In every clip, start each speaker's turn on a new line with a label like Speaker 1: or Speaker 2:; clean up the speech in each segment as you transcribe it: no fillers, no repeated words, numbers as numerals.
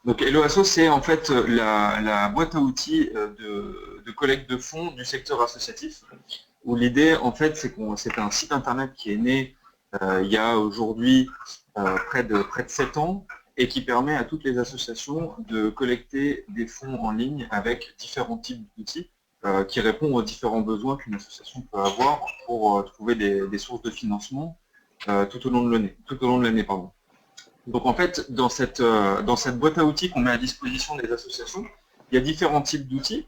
Speaker 1: Donc Helloasso, c'est en fait la boîte à outils de collecte de fonds du secteur associatif, où l'idée, en fait, c'est un site internet qui est né il y a aujourd'hui près de 7 ans et qui permet à toutes les associations de collecter des fonds en ligne avec différents types d'outils qui répondent aux différents besoins qu'une association peut avoir pour trouver des sources de financement tout au long de l'année, pardon. Donc en fait, dans cette boîte à outils qu'on met à disposition des associations, il y a différents types d'outils.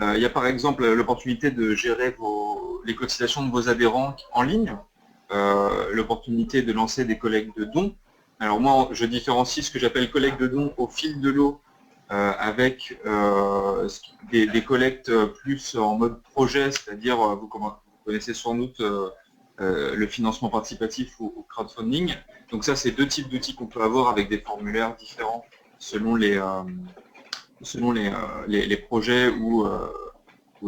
Speaker 1: Il y a par exemple l'opportunité de gérer les cotisations de vos adhérents en ligne, l'opportunité de lancer des collectes de dons. Alors moi, je différencie ce que j'appelle collecte de dons au fil de l'eau avec des collectes plus en mode projet, c'est-à-dire vous connaissez sans doute le financement participatif ou crowdfunding. Donc ça, c'est deux types d'outils qu'on peut avoir avec des formulaires différents selon les projets ou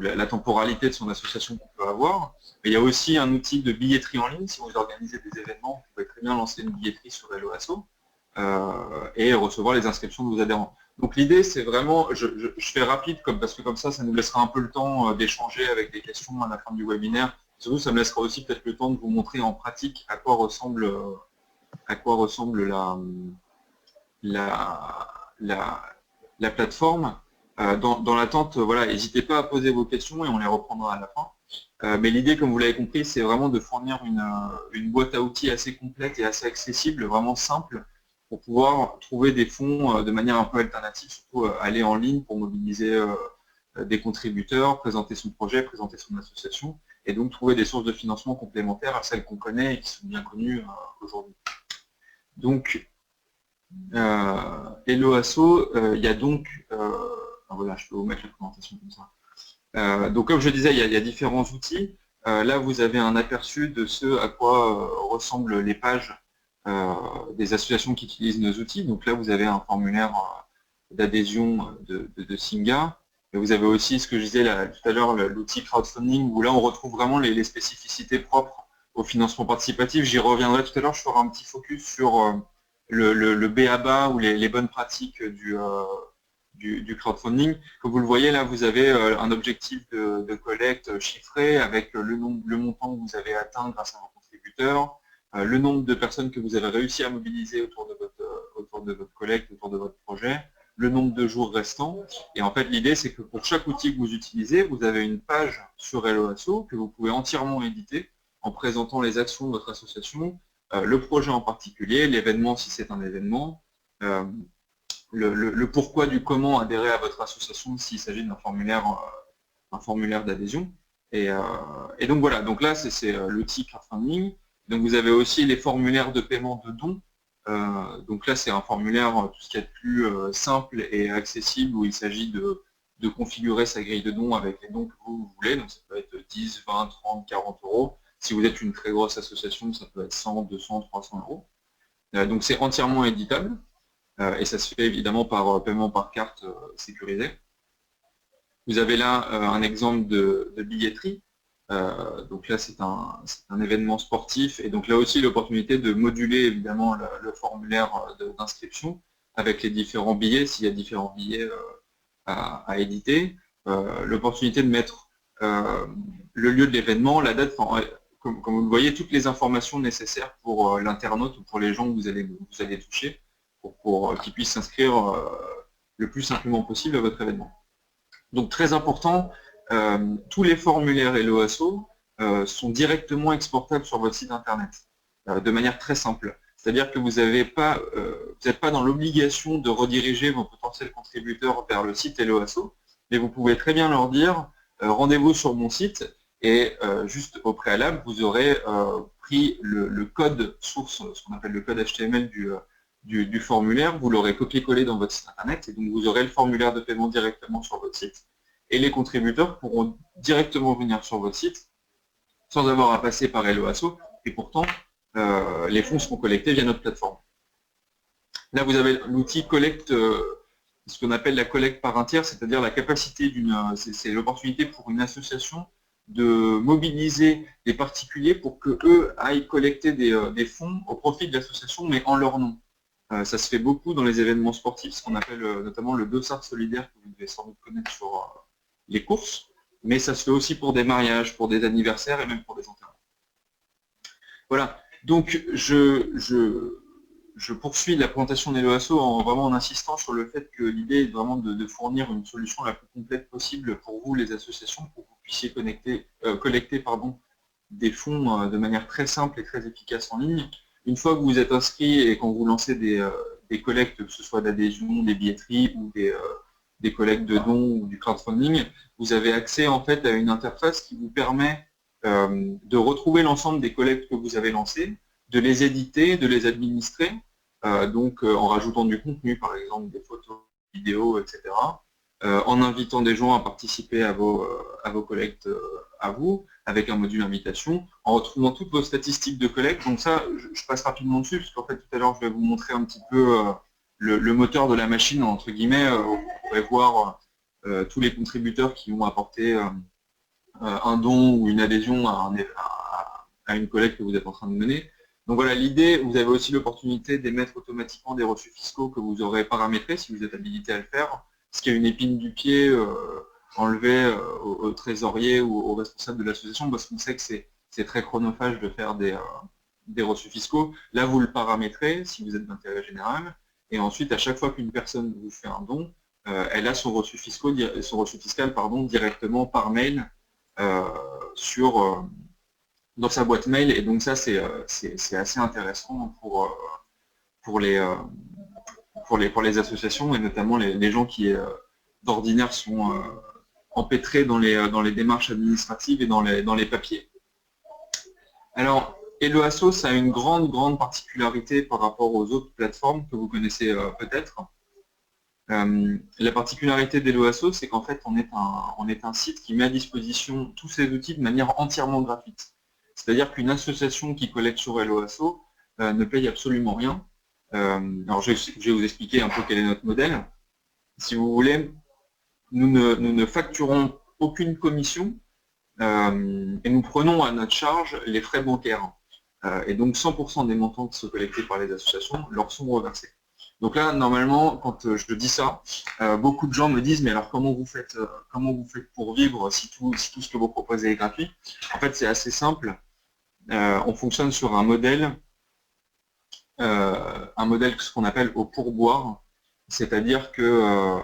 Speaker 1: la temporalité de son association qu'on peut avoir. Mais il y a aussi un outil de billetterie en ligne. Si vous organisez des événements, vous pouvez très bien lancer une billetterie sur Helloasso et recevoir les inscriptions de vos adhérents. Donc l'idée, c'est vraiment, je fais rapide parce que comme ça nous laissera un peu le temps d'échanger avec des questions à la fin du webinaire. Surtout, ça me laissera aussi peut-être le temps de vous montrer en pratique à quoi ressemble la, la, la plateforme. Dans l'attente, voilà, n'hésitez pas à poser vos questions et on les reprendra à la fin. Mais l'idée, comme vous l'avez compris, c'est vraiment de fournir une boîte à outils assez complète et assez accessible, vraiment simple, pour pouvoir trouver des fonds de manière un peu alternative, surtout aller en ligne pour mobiliser des contributeurs, présenter son projet, présenter son association, et donc trouver des sources de financement complémentaires à celles qu'on connaît et qui sont bien connues aujourd'hui. Donc, Helloasso, il y a donc, voilà, je peux vous mettre la présentation comme ça. Donc comme je disais, il y a différents outils. Là, vous avez un aperçu de ce à quoi ressemblent les pages des associations qui utilisent nos outils. Donc là, vous avez un formulaire d'adhésion de Singa. Et vous avez aussi ce que je disais là, tout à l'heure, l'outil crowdfunding, où là, on retrouve vraiment les spécificités propres au financement participatif. J'y reviendrai tout à l'heure, je ferai un petit focus sur le B.A.B.A. ou les bonnes pratiques du crowdfunding. Comme vous le voyez, là, vous avez un objectif de collecte chiffré avec le montant que vous avez atteint grâce à vos contributeurs, le nombre de personnes que vous avez réussi à mobiliser autour de votre collecte, autour de votre projet, le nombre de jours restants. Et en fait, l'idée, c'est que pour chaque outil que vous utilisez, vous avez une page sur Helloasso que vous pouvez entièrement éditer en présentant les actions de votre association, le projet en particulier, l'événement si c'est un événement, le pourquoi du comment adhérer à votre association s'il s'agit d'un formulaire d'adhésion. Et donc voilà, donc là c'est l'outil crowdfunding. Donc vous avez aussi les formulaires de paiement de dons. Donc là c'est un formulaire tout ce qu'il y a de plus simple et accessible où il s'agit de configurer sa grille de dons avec les dons que vous voulez. Donc ça peut être 10, 20, 30, 40 euros. Si vous êtes une très grosse association, ça peut être 100, 200, 300 euros. Donc c'est entièrement éditable. Et ça se fait évidemment par paiement par carte sécurisé. Vous avez là un exemple de billetterie. Donc là, c'est un événement sportif. Et donc là aussi, l'opportunité de moduler évidemment le formulaire d'inscription avec les différents billets, s'il y a différents billets à éditer. L'opportunité de mettre le lieu de l'événement, la date, comme vous le voyez, toutes les informations nécessaires pour l'internaute ou pour les gens que vous allez toucher pour qu'ils puissent s'inscrire le plus simplement possible à votre événement. Donc très important, tous les formulaires Helloasso sont directement exportables sur votre site internet de manière très simple. C'est-à-dire que vous n'êtes pas dans l'obligation de rediriger vos potentiels contributeurs vers le site Helloasso, mais vous pouvez très bien leur dire rendez-vous sur mon site et juste au préalable, vous aurez pris le code source, ce qu'on appelle le code HTML du formulaire, vous l'aurez copié-collé dans votre site internet et donc vous aurez le formulaire de paiement directement sur votre site. Et les contributeurs pourront directement venir sur votre site sans avoir à passer par Helloasso et pourtant les fonds seront collectés via notre plateforme. Là vous avez l'outil collecte, ce qu'on appelle la collecte par un tiers, c'est-à-dire la capacité c'est l'opportunité pour une association de mobiliser des particuliers pour qu'eux aillent collecter des fonds au profit de l'association mais en leur nom. Ça se fait beaucoup dans les événements sportifs, ce qu'on appelle notamment le dossard solidaire, que vous devez sans doute connaître sur les courses, mais ça se fait aussi pour des mariages, pour des anniversaires et même pour des enterrements. Voilà, donc je poursuis la présentation d'Eloasso vraiment en insistant sur le fait que l'idée est vraiment de fournir une solution la plus complète possible pour vous, les associations, pour que vous puissiez collecter des fonds de manière très simple et très efficace en ligne. Une fois que vous êtes inscrit et quand vous lancez des collectes, que ce soit d'adhésion, des billetteries ou des collectes de dons ou du crowdfunding, vous avez accès en fait à une interface qui vous permet de retrouver l'ensemble des collectes que vous avez lancées, de les éditer, de les administrer, en rajoutant du contenu, par exemple des photos, des vidéos, etc., en invitant des gens à participer à vos collectes à vous, avec un module invitation, en retrouvant toutes vos statistiques de collecte. Donc ça, je passe rapidement dessus, parce qu'en fait, tout à l'heure, je vais vous montrer un petit peu le moteur de la machine, entre guillemets. Vous pourrez voir tous les contributeurs qui ont apporté un don ou une adhésion à une collecte que vous êtes en train de mener. Donc voilà, l'idée, vous avez aussi l'opportunité d'émettre automatiquement des reçus fiscaux que vous aurez paramétrés si vous êtes habilité à le faire, ce qui est une épine du pied enlevée au trésorier ou au responsable de l'association, parce qu'on sait que c'est très chronophage de faire des reçus fiscaux. Là, vous le paramétrez si vous êtes d'intérêt général, et ensuite, à chaque fois qu'une personne vous fait un don, elle a son reçu fiscal directement par mail dans sa boîte mail, et donc ça c'est assez intéressant pour les associations, et notamment les gens qui d'ordinaire sont empêtrés dans les démarches administratives et dans les papiers. Alors, Eloasso, ça a une grande particularité par rapport aux autres plateformes que vous connaissez peut-être. La particularité d'Eloasso, c'est qu'en fait, on est un site qui met à disposition tous ces outils de manière entièrement gratuite. C'est-à-dire qu'une association qui collecte sur Eloasso ne paye absolument rien. Alors, je vais vous expliquer un peu quel est notre modèle. Si vous voulez, nous ne facturons aucune commission et nous prenons à notre charge les frais bancaires. Et donc, 100% des montants qui sont collectés par les associations leur sont reversés. Donc là, normalement, quand je dis ça, beaucoup de gens me disent, mais alors comment vous faites pour vivre si tout ce que vous proposez est gratuit? En fait, c'est assez simple. On fonctionne sur un modèle ce qu'on appelle au pourboire, c'est-à-dire que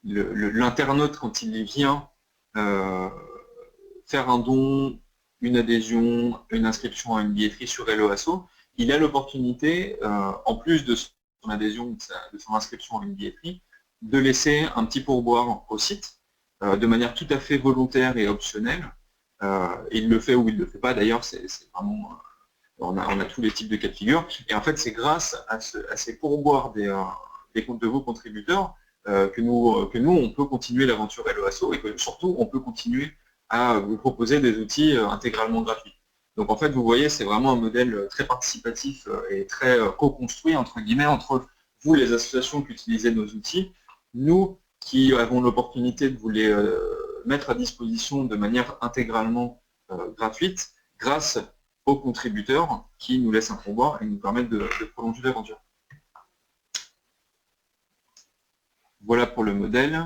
Speaker 1: l'internaute, quand il vient faire un don, une adhésion, une inscription à une billetterie sur Eloasso, il a l'opportunité, en plus de son adhésion, de son inscription à une billetterie, de laisser un petit pourboire au site, de manière tout à fait volontaire et optionnelle. Il le fait ou il ne le fait pas, d'ailleurs, c'est vraiment... on a tous les types de cas de figure. Et en fait, c'est grâce à ces pourboires des comptes de vos contributeurs que nous, on peut continuer l'aventure Eloasso, et que surtout, on peut continuer à vous proposer des outils intégralement gratuits. Donc en fait, vous voyez, c'est vraiment un modèle très participatif et très co-construit, entre guillemets, entre vous, les associations qui utilisez nos outils, nous qui avons l'opportunité de vous les mettre à disposition de manière intégralement gratuite, grâce aux contributeurs qui nous laissent un pourboire et nous permettent de prolonger l'aventure. Voilà pour le modèle.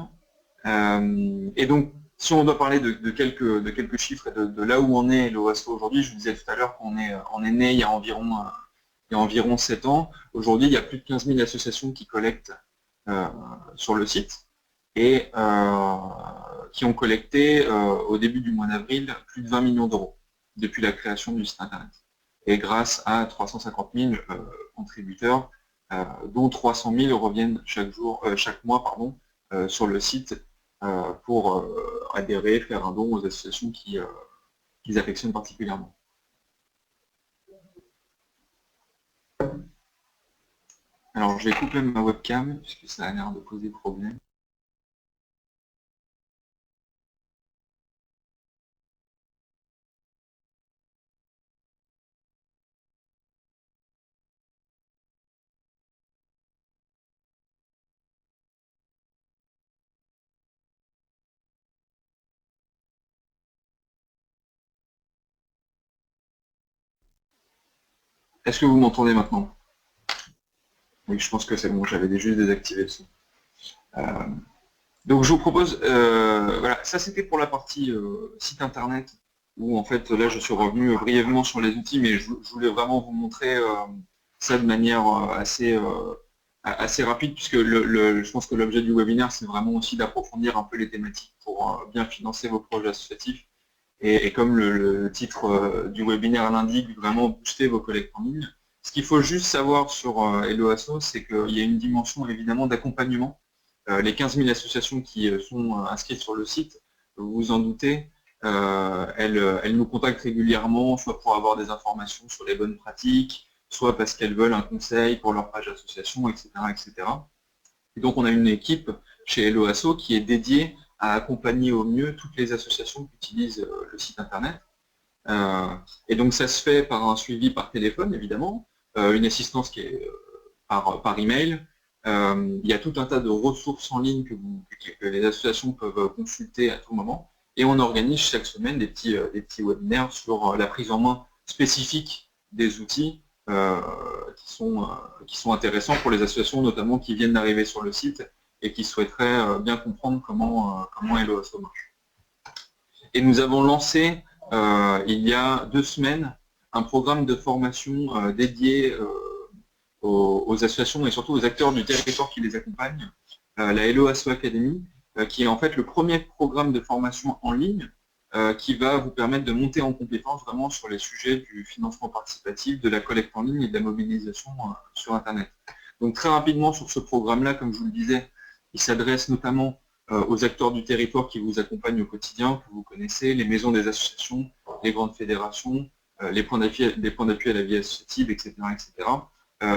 Speaker 1: Et donc, si on doit parler de quelques chiffres et de là où on est l'OASO aujourd'hui, je vous disais tout à l'heure qu'on est né il y a environ 7 ans. Aujourd'hui, il y a plus de 15 000 associations qui collectent sur le site et qui ont collecté au début du mois d'avril plus de 20 millions d'euros depuis la création du site internet. Et grâce à 350 000 contributeurs, dont 300 000 reviennent chaque mois sur le site pour adhérer, faire un don aux associations qu'ils affectionnent particulièrement. Alors, je vais couper ma webcam, puisque ça a l'air de poser problème. Est-ce que vous m'entendez maintenant? Oui, je pense que c'est bon, j'avais juste désactivé le son. Donc je vous propose, voilà, ça c'était pour la partie site internet, où en fait là je suis revenu brièvement sur les outils, mais je voulais vraiment vous montrer ça de manière assez rapide, puisque je pense que l'objet du webinaire c'est vraiment aussi d'approfondir un peu les thématiques pour bien financer vos projets associatifs, et comme le titre du webinaire l'indique, vraiment booster vos collectes en ligne. Ce qu'il faut juste savoir sur Hello Asso, c'est qu'il y a une dimension évidemment d'accompagnement. Les 15 000 associations qui sont inscrites sur le site, vous vous en doutez, elles nous contactent régulièrement, soit pour avoir des informations sur les bonnes pratiques, soit parce qu'elles veulent un conseil pour leur page association, etc., etc. Et donc on a une équipe chez Hello Asso qui est dédiée à accompagner au mieux toutes les associations qui utilisent le site internet. Et donc ça se fait par un suivi par téléphone, évidemment, une assistance qui est par email. Il y a tout un tas de ressources en ligne que les associations peuvent consulter à tout moment. Et on organise chaque semaine des petits webinaires sur la prise en main spécifique des outils qui sont intéressants pour les associations, notamment qui viennent d'arriver sur le site et qui souhaiteraient bien comprendre comment Hello Asso marche. Et nous avons lancé il y a 2 semaines un programme de formation dédié aux associations et surtout aux acteurs du territoire qui les accompagnent, la Hello Asso Academy, qui est en fait le premier programme de formation en ligne qui va vous permettre de monter en compétence vraiment sur les sujets du financement participatif, de la collecte en ligne et de la mobilisation sur Internet. Donc très rapidement sur ce programme-là, comme je vous le disais, il s'adresse notamment aux acteurs du territoire qui vous accompagnent au quotidien, que vous connaissez, les maisons des associations, les grandes fédérations, les points d'appui à la vie associative, etc. etc.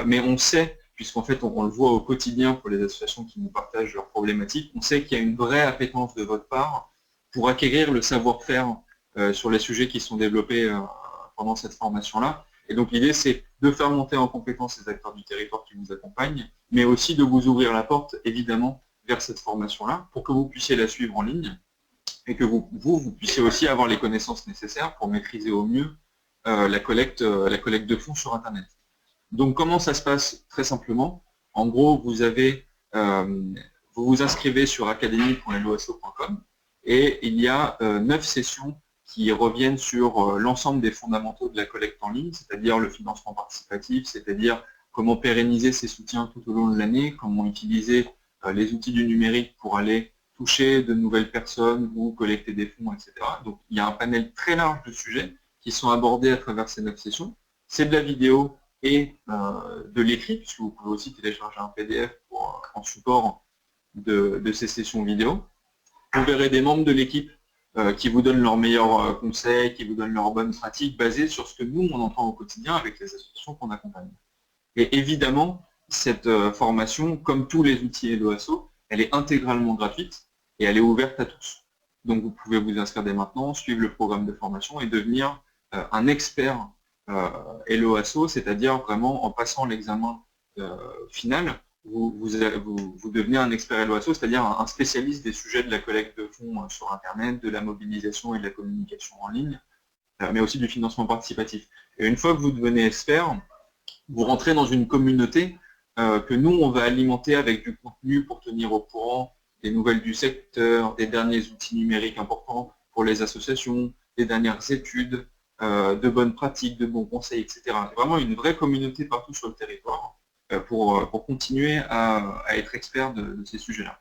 Speaker 1: Mais on sait, puisqu'en fait on le voit au quotidien pour les associations qui nous partagent leurs problématiques, on sait qu'il y a une vraie appétence de votre part pour acquérir le savoir-faire sur les sujets qui sont développés pendant cette formation-là. Et donc l'idée c'est de faire monter en compétence les acteurs du territoire qui vous accompagnent, mais aussi de vous ouvrir la porte, évidemment, vers cette formation-là, pour que vous puissiez la suivre en ligne, et que vous puissiez aussi avoir les connaissances nécessaires pour maîtriser au mieux la collecte de fonds sur Internet. Donc comment ça se passe? Très simplement, en gros, vous vous inscrivez sur academy.helloasso.com et il y a 9 sessions qui reviennent sur l'ensemble des fondamentaux de la collecte en ligne, c'est-à-dire le financement participatif, c'est-à-dire comment pérenniser ces soutiens tout au long de l'année, comment utiliser les outils du numérique pour aller toucher de nouvelles personnes ou collecter des fonds, etc. Donc il y a un panel très large de sujets qui sont abordés à travers ces 9 sessions. C'est de la vidéo et de l'écrit, puisque vous pouvez aussi télécharger un PDF en support de ces sessions vidéo. Vous verrez des membres de l'équipe qui vous donnent leurs meilleurs conseils, qui vous donnent leurs bonnes pratiques, basées sur ce que nous, on entend au quotidien avec les associations qu'on accompagne. Et évidemment, cette formation, comme tous les outils Hello Asso, elle est intégralement gratuite et elle est ouverte à tous. Donc vous pouvez vous inscrire dès maintenant, suivre le programme de formation et devenir un expert Hello Asso, c'est-à-dire vraiment en passant l'examen final, vous devenez un expert Hello Asso, c'est-à-dire un spécialiste des sujets de la collecte de fonds sur Internet, de la mobilisation et de la communication en ligne, mais aussi du financement participatif. Et une fois que vous devenez expert, vous rentrez dans une communauté que nous, on va alimenter avec du contenu pour tenir au courant des nouvelles du secteur, des derniers outils numériques importants pour les associations, des dernières études, de bonnes pratiques, de bons conseils, etc. Vraiment une vraie communauté partout sur le territoire pour continuer à être expert de ces sujets-là.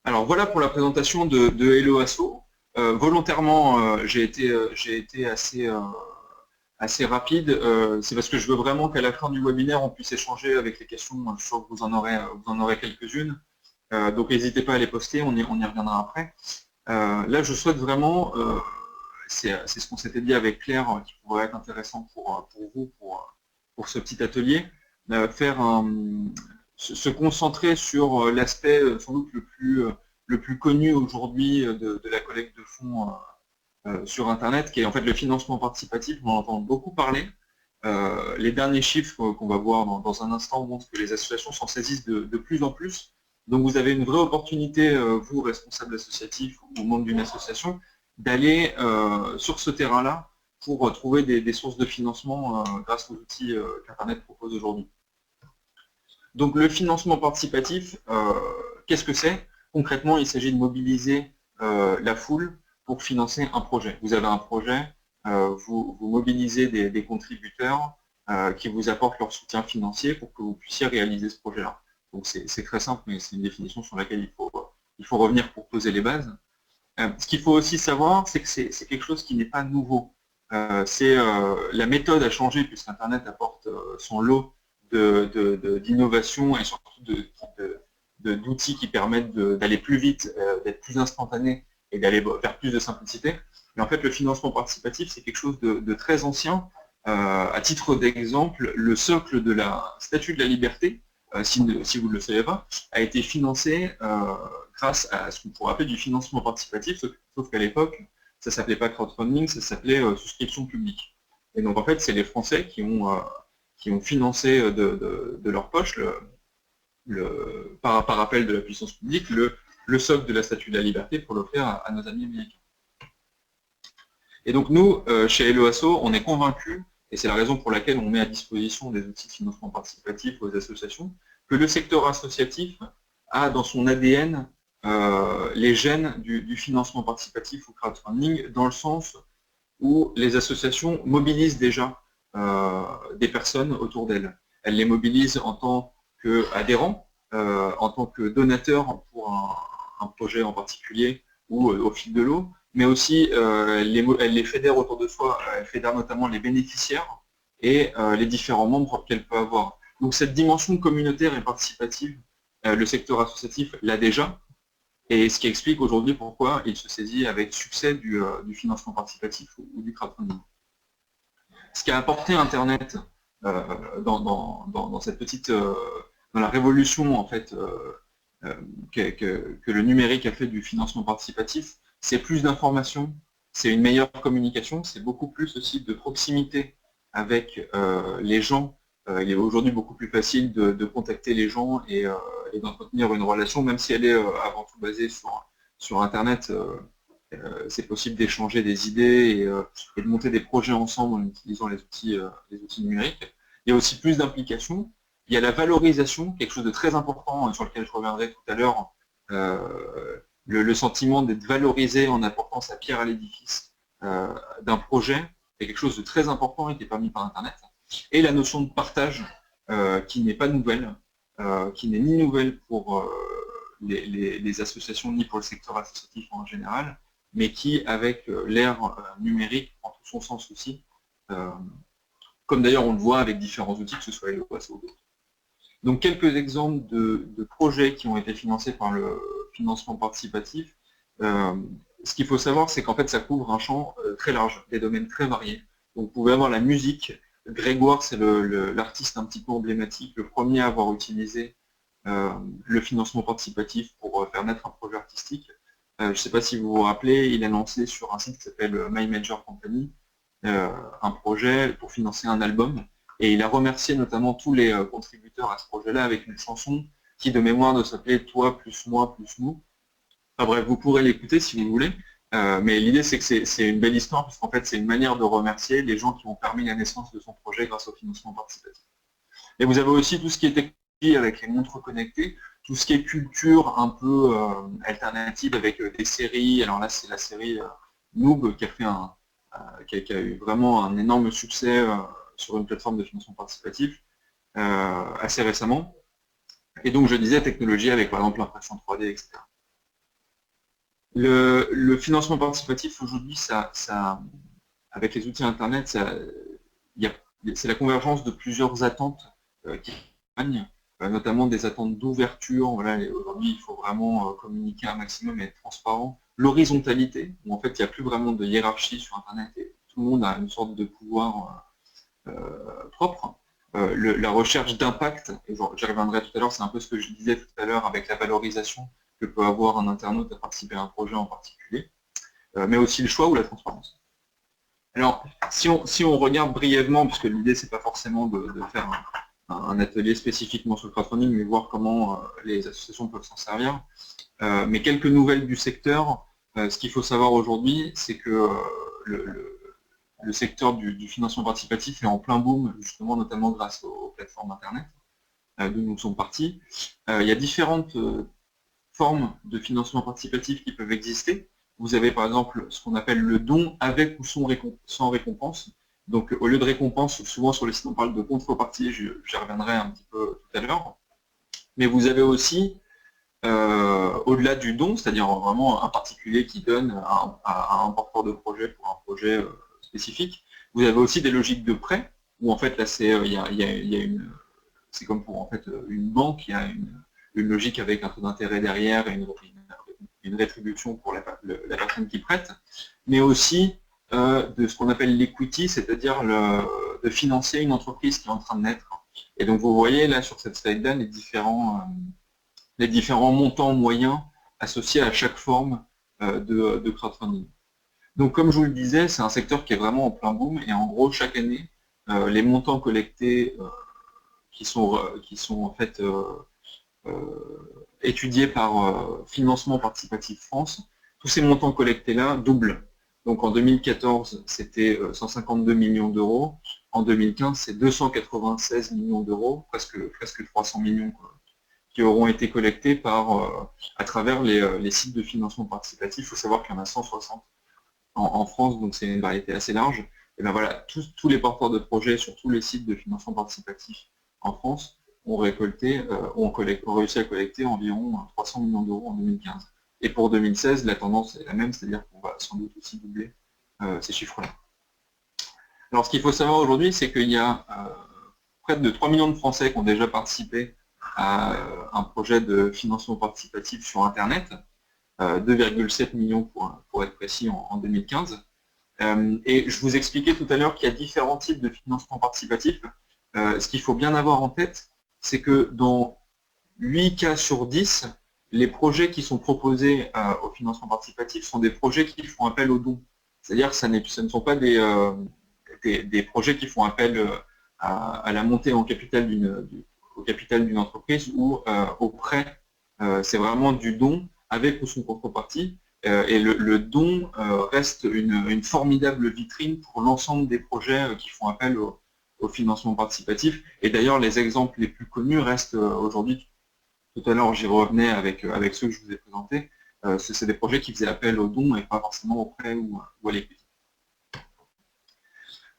Speaker 1: Alors voilà pour la présentation de Hello Asso. Volontairement, j'ai été assez rapide. C'est parce que je veux vraiment qu'à la fin du webinaire, on puisse échanger avec les questions. Je suis sûr que vous en aurez quelques-unes. Donc n'hésitez pas à les poster, on y reviendra après. Là, je souhaite vraiment, c'est ce qu'on s'était dit avec Claire, qui pourrait être intéressant pour vous, pour ce petit atelier, se concentrer sur l'aspect sans doute le plus connu aujourd'hui de la collecte de fonds sur Internet, qui est en fait le financement participatif. On en entend beaucoup parler. Les derniers chiffres qu'on va voir dans un instant montrent que les associations s'en saisissent de plus en plus. Donc vous avez une vraie opportunité, vous, responsables associatifs ou membres d'une association, d'aller sur ce terrain-là pour trouver des sources de financement grâce aux outils qu'Internet propose aujourd'hui. Donc le financement participatif, qu'est-ce que c'est? Concrètement, il s'agit de mobiliser la foule pour financer un projet. Vous avez un projet, vous mobilisez des contributeurs qui vous apportent leur soutien financier pour que vous puissiez réaliser ce projet-là. Donc c'est très simple, mais c'est une définition sur laquelle il faut revenir pour poser les bases. Ce qu'il faut aussi savoir, c'est que c'est quelque chose qui n'est pas nouveau. La méthode a changé puisqu'Internet apporte son lot d'innovation et surtout d'outils qui permettent d'aller plus vite, d'être plus instantané et d'aller vers plus de simplicité. Mais en fait, le financement participatif, c'est quelque chose de très ancien. À titre d'exemple, le socle de la Statue de la Liberté, si vous ne le savez pas, a été financé grâce à ce qu'on pourrait appeler du financement participatif, sauf qu'à l'époque, ça ne s'appelait pas crowdfunding, ça s'appelait souscription publique. Et donc en fait, c'est les Français qui ont financé de leur poche, par appel de la puissance publique, le socle de la Statue de la Liberté pour l'offrir à nos amis américains. Et donc nous, chez LEASO, on est convaincus, et c'est la raison pour laquelle on met à disposition des outils de financement participatif aux associations, que le secteur associatif a dans son ADN les gènes du financement participatif ou crowdfunding, dans le sens où les associations mobilisent déjà des personnes autour d'elles. Elles les mobilisent en tant qu'adhérents, en tant que donateurs pour un projet en particulier ou au fil de l'eau, mais aussi elle les fédère autour de soi, elle fédère notamment les bénéficiaires et les différents membres qu'elle peut avoir. Donc cette dimension communautaire et participative, le secteur associatif l'a déjà, et ce qui explique aujourd'hui pourquoi il se saisit avec succès du financement participatif ou du crowdfunding. Ce qu'a apporté Internet dans cette petite, dans la révolution en fait que le numérique a fait du financement participatif, c'est plus d'informations, c'est une meilleure communication, c'est beaucoup plus aussi de proximité avec les gens. Il est aujourd'hui beaucoup plus facile de contacter les gens et d'entretenir une relation, même si elle est avant tout basée sur Internet. C'est possible d'échanger des idées et de monter des projets ensemble en utilisant les outils numériques. Il y a aussi plus d'implication. Il y a la valorisation, quelque chose de très important sur lequel je reviendrai tout à l'heure, le sentiment d'être valorisé en apportant sa pierre à l'édifice d'un projet, c'est quelque chose de très important et qui est permis par Internet. Et la notion de partage, qui n'est pas nouvelle, qui n'est ni nouvelle pour les associations ni pour le secteur associatif en général, mais qui, avec l'ère numérique, prend tout son sens aussi, comme d'ailleurs on le voit avec différents outils, que ce soit LEASO ou d'autres. Donc quelques exemples de projets qui ont été financés par le financement participatif. Ce qu'il faut savoir, c'est qu'en fait ça couvre un champ très large, des domaines très variés. Donc vous pouvez avoir la musique. Grégoire, c'est l'artiste un petit peu emblématique, le premier à avoir utilisé le financement participatif pour faire naître un projet artistique. Je ne sais pas si vous vous rappelez, il a lancé sur un site qui s'appelle My Major Company un projet pour financer un album, et il a remercié notamment tous les contributeurs à ce projet-là avec une chanson qui de mémoire doit s'appeler « Toi plus moi plus nous ». Enfin bref, vous pourrez l'écouter si vous voulez, mais l'idée c'est que c'est une belle histoire, parce qu'en fait c'est une manière de remercier les gens qui ont permis la naissance de son projet grâce au financement participatif. Et vous avez aussi tout ce qui est technique avec les montres connectées, tout ce qui est culture un peu alternative avec des séries. Alors là c'est la série Noob qui a eu vraiment un énorme succès sur une plateforme de financement participatif assez récemment. Et donc je disais technologie avec par exemple l'impression 3D, etc. Le financement participatif aujourd'hui, avec les outils Internet, c'est la convergence de plusieurs attentes qui gagnent, notamment des attentes d'ouverture. Voilà, aujourd'hui, il faut vraiment communiquer un maximum et être transparent. L'horizontalité, où en fait, il n'y a plus vraiment de hiérarchie sur Internet et tout le monde a une sorte de pouvoir propre. La recherche d'impact, et j'y reviendrai tout à l'heure, c'est un peu ce que je disais tout à l'heure avec la valorisation que peut avoir un internaute à participer à un projet en particulier, mais aussi le choix ou la transparence. Alors, si on regarde brièvement, puisque l'idée c'est pas forcément de faire un atelier spécifiquement sur le crowdfunding, mais voir comment les associations peuvent s'en servir, mais quelques nouvelles du secteur. Ce qu'il faut savoir aujourd'hui, c'est que le secteur du financement participatif est en plein boom, justement, notamment grâce aux plateformes Internet. d'où nous sommes partis. Il y a différentes formes de financement participatif qui peuvent exister. Vous avez par exemple ce qu'on appelle le don avec ou sans récompense. Donc au lieu de récompense, souvent sur les sites on parle de contrepartie, j'y reviendrai un petit peu tout à l'heure. Mais vous avez aussi, au-delà du don, c'est-à-dire vraiment un particulier qui donne à un porteur de projet pour un projet spécifique, vous avez aussi des logiques de prêt, où en fait là c'est c'est comme pour en fait une banque, il y a une logique avec un taux d'intérêt derrière et une rétribution pour la personne qui prête, mais aussi de ce qu'on appelle l'equity, c'est-à-dire de financer une entreprise qui est en train de naître. Et donc vous voyez là sur cette slide-là les différents montants moyens associés à chaque forme de crowdfunding. Donc comme je vous le disais, c'est un secteur qui est vraiment en plein boom, et en gros chaque année, les montants collectés qui sont en fait étudiés par Financement Participatif France, tous ces montants collectés-là doublent. Donc en 2014, c'était 152 millions d'euros. En 2015, c'est 296 millions d'euros, presque 300 millions qui auront été collectés à travers les sites de financement participatif. Il faut savoir qu'il y en a 160 en France, donc c'est une variété assez large. Et bien voilà, tous les porteurs de projets sur tous les sites de financement participatif en France ont réussi à collecter environ 300 millions d'euros en 2015. Et pour 2016, la tendance est la même, c'est-à-dire qu'on va sans doute aussi doubler ces chiffres-là. Alors ce qu'il faut savoir aujourd'hui, c'est qu'il y a près de 3 millions de Français qui ont déjà participé à un projet de financement participatif sur Internet, 2,7 millions pour être précis en 2015. Et je vous expliquais tout à l'heure qu'il y a différents types de financement participatif. Ce qu'il faut bien avoir en tête, c'est que dans 8 cas sur 10, les projets qui sont proposés au financement participatif sont des projets qui font appel aux dons. C'est-à-dire que ce ne sont pas des projets qui font appel à la montée en capital d'une entreprise ou au prêt. C'est vraiment du don avec ou sans contrepartie. Et le don reste une formidable vitrine pour l'ensemble des projets qui font appel au financement participatif. Et d'ailleurs, les exemples les plus connus restent aujourd'hui, tout à l'heure j'y revenais avec ceux que je vous ai présentés, c'est des projets qui faisaient appel aux dons et pas forcément au prêt ou à l'equity.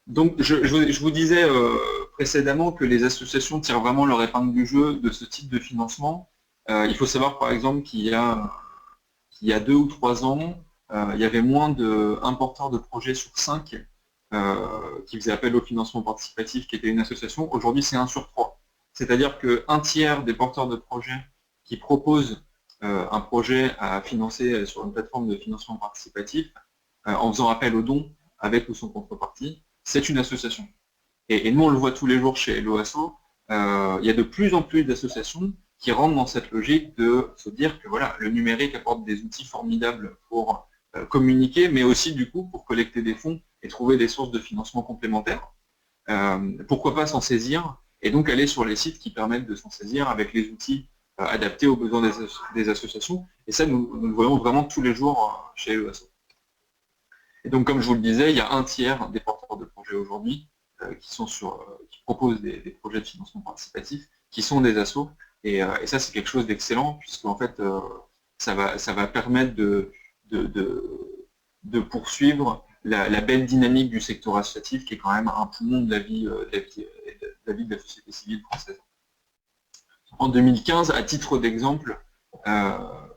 Speaker 1: Donc je vous disais précédemment que les associations tirent vraiment leur épingle du jeu de ce type de financement. Il faut savoir par exemple qu'il y a 2 ou 3 ans, il y avait moins d'un porteur de projet sur 5 qui faisait appel au financement participatif, qui était une association. Aujourd'hui, c'est 1 sur 3. C'est-à-dire qu'un tiers des porteurs de projets qui proposent un projet à financer sur une plateforme de financement participatif, en faisant appel aux dons, avec ou sans contrepartie, c'est une association. Et nous, on le voit tous les jours chez l'OASO, il y a de plus en plus d'associations qui rentrent dans cette logique de se dire que voilà, le numérique apporte des outils formidables pour communiquer, mais aussi du coup pour collecter des fonds et trouver des sources de financement complémentaires. Pourquoi pas s'en saisir et donc aller sur les sites qui permettent de s'en saisir avec les outils adaptés aux besoins des associations. Et ça, nous le voyons vraiment tous les jours chez l'OASO. Et donc, comme je vous le disais, il y a 1/3 des porteurs de projets aujourd'hui qui proposent des projets de financement participatif, qui sont des assos. Et ça, c'est quelque chose d'excellent, puisqu'en fait, ça va permettre de poursuivre la belle dynamique du secteur associatif, qui est quand même un poumon de la vie de la société civile française. En 2015, à titre d'exemple,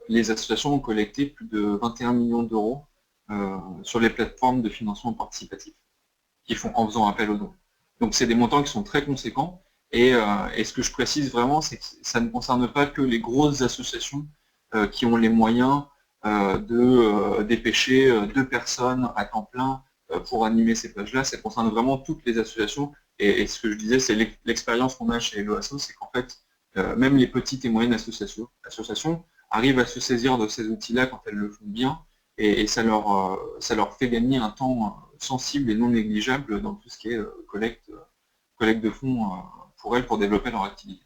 Speaker 1: les associations ont collecté plus de 21 millions d'euros sur les plateformes de financement participatif qui font en faisant appel aux dons. Donc c'est des montants qui sont très conséquents et ce que je précise vraiment, c'est que ça ne concerne pas que les grosses associations qui ont les moyens de dépêcher 2 personnes à temps plein pour animer ces pages-là. Ça concerne vraiment toutes les associations et ce que je disais, c'est l'expérience qu'on a chez l'OASO, c'est qu'en fait, même les petites et moyennes associations arrivent à se saisir de ces outils-là quand elles le font bien et ça leur fait gagner un temps sensible et non négligeable dans tout ce qui est collecte de fonds pour elles pour développer leur activité.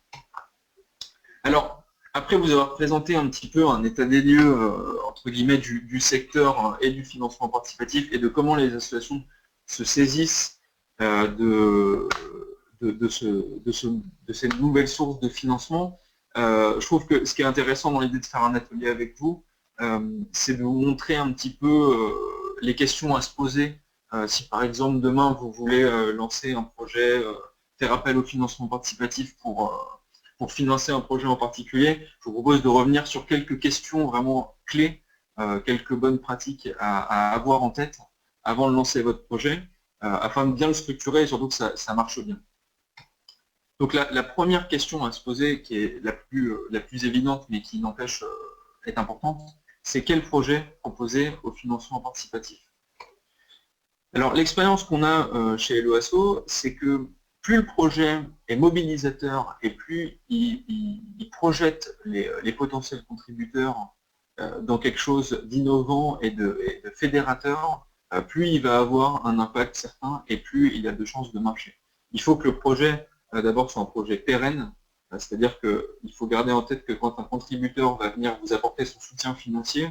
Speaker 1: Alors, après vous avoir présenté un petit peu un état des lieux entre guillemets du secteur et du financement participatif et de comment les associations se saisissent de de ces nouvelles sources de financement. Je trouve que ce qui est intéressant dans l'idée de faire un atelier avec vous, c'est de vous montrer un petit peu les questions à se poser. Si par exemple demain vous voulez lancer un projet, faire appel au financement participatif pour financer un projet en particulier, je vous propose de revenir sur quelques questions vraiment clés, quelques bonnes pratiques à avoir en tête avant de lancer votre projet, afin de bien le structurer et surtout que ça marche bien. Donc la première question à se poser, qui est la plus évidente, mais qui n'empêche est importante, c'est quel projet proposer au financement participatif. Alors l'expérience qu'on a chez LOASO, c'est que plus le projet est mobilisateur et plus il projette les potentiels contributeurs dans quelque chose d'innovant et de fédérateur, plus il va avoir un impact certain et plus il a de chances de marcher. Il faut que le projet, d'abord, soit un projet pérenne, c'est-à-dire qu'il faut garder en tête que quand un contributeur va venir vous apporter son soutien financier,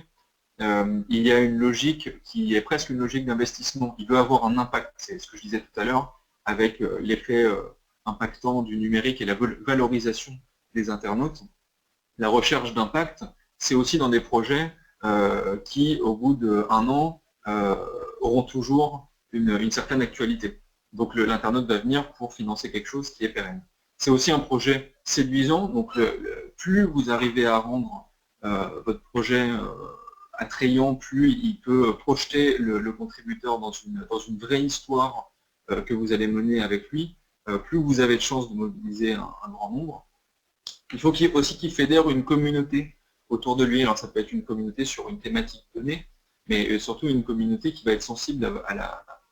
Speaker 1: il y a une logique qui est presque une logique d'investissement. Il veut avoir un impact, c'est ce que je disais tout à l'heure, avec l'effet impactant du numérique et la valorisation des internautes. La recherche d'impact, c'est aussi dans des projets qui, au bout d'1 an, auront toujours une certaine actualité. Donc l'internaute va venir pour financer quelque chose qui est pérenne. C'est aussi un projet séduisant, donc plus vous arrivez à rendre votre projet attrayant, plus il peut projeter le contributeur dans une vraie histoire que vous allez mener avec lui, plus vous avez de chances de mobiliser un grand nombre. Il faut aussi qu'il fédère une communauté autour de lui. Alors ça peut être une communauté sur une thématique donnée, mais surtout une communauté qui va être sensible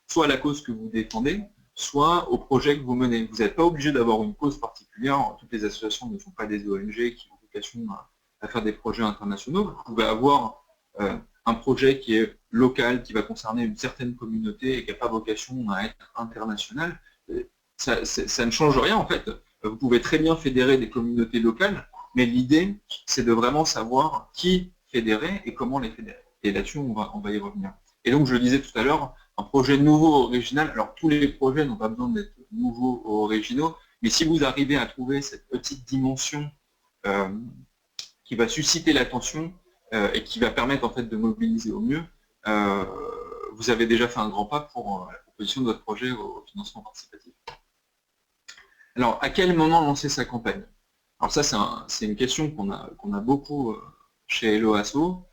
Speaker 1: soit à la cause que vous défendez, soit au projet que vous menez. Vous n'êtes pas obligé d'avoir une cause particulière. Toutes les associations ne sont pas des ONG qui ont vocation à faire des projets internationaux. Vous pouvez avoir un projet qui est local, qui va concerner une certaine communauté et qui n'a pas vocation à être international. Ça ne change rien en fait. Vous pouvez très bien fédérer des communautés locales, mais l'idée, c'est de vraiment savoir qui fédérer et comment les fédérer. Et là-dessus, on va y revenir. Et donc, je le disais tout à l'heure, un projet nouveau, original, alors tous les projets n'ont pas besoin d'être nouveaux ou originaux, mais si vous arrivez à trouver cette petite dimension qui va susciter l'attention et qui va permettre en fait de mobiliser au mieux, vous avez déjà fait un grand pas pour la proposition de votre projet au financement participatif. Alors, à quel moment lancer sa campagne? Alors ça, c'est une question qu'on a beaucoup chez LOASO.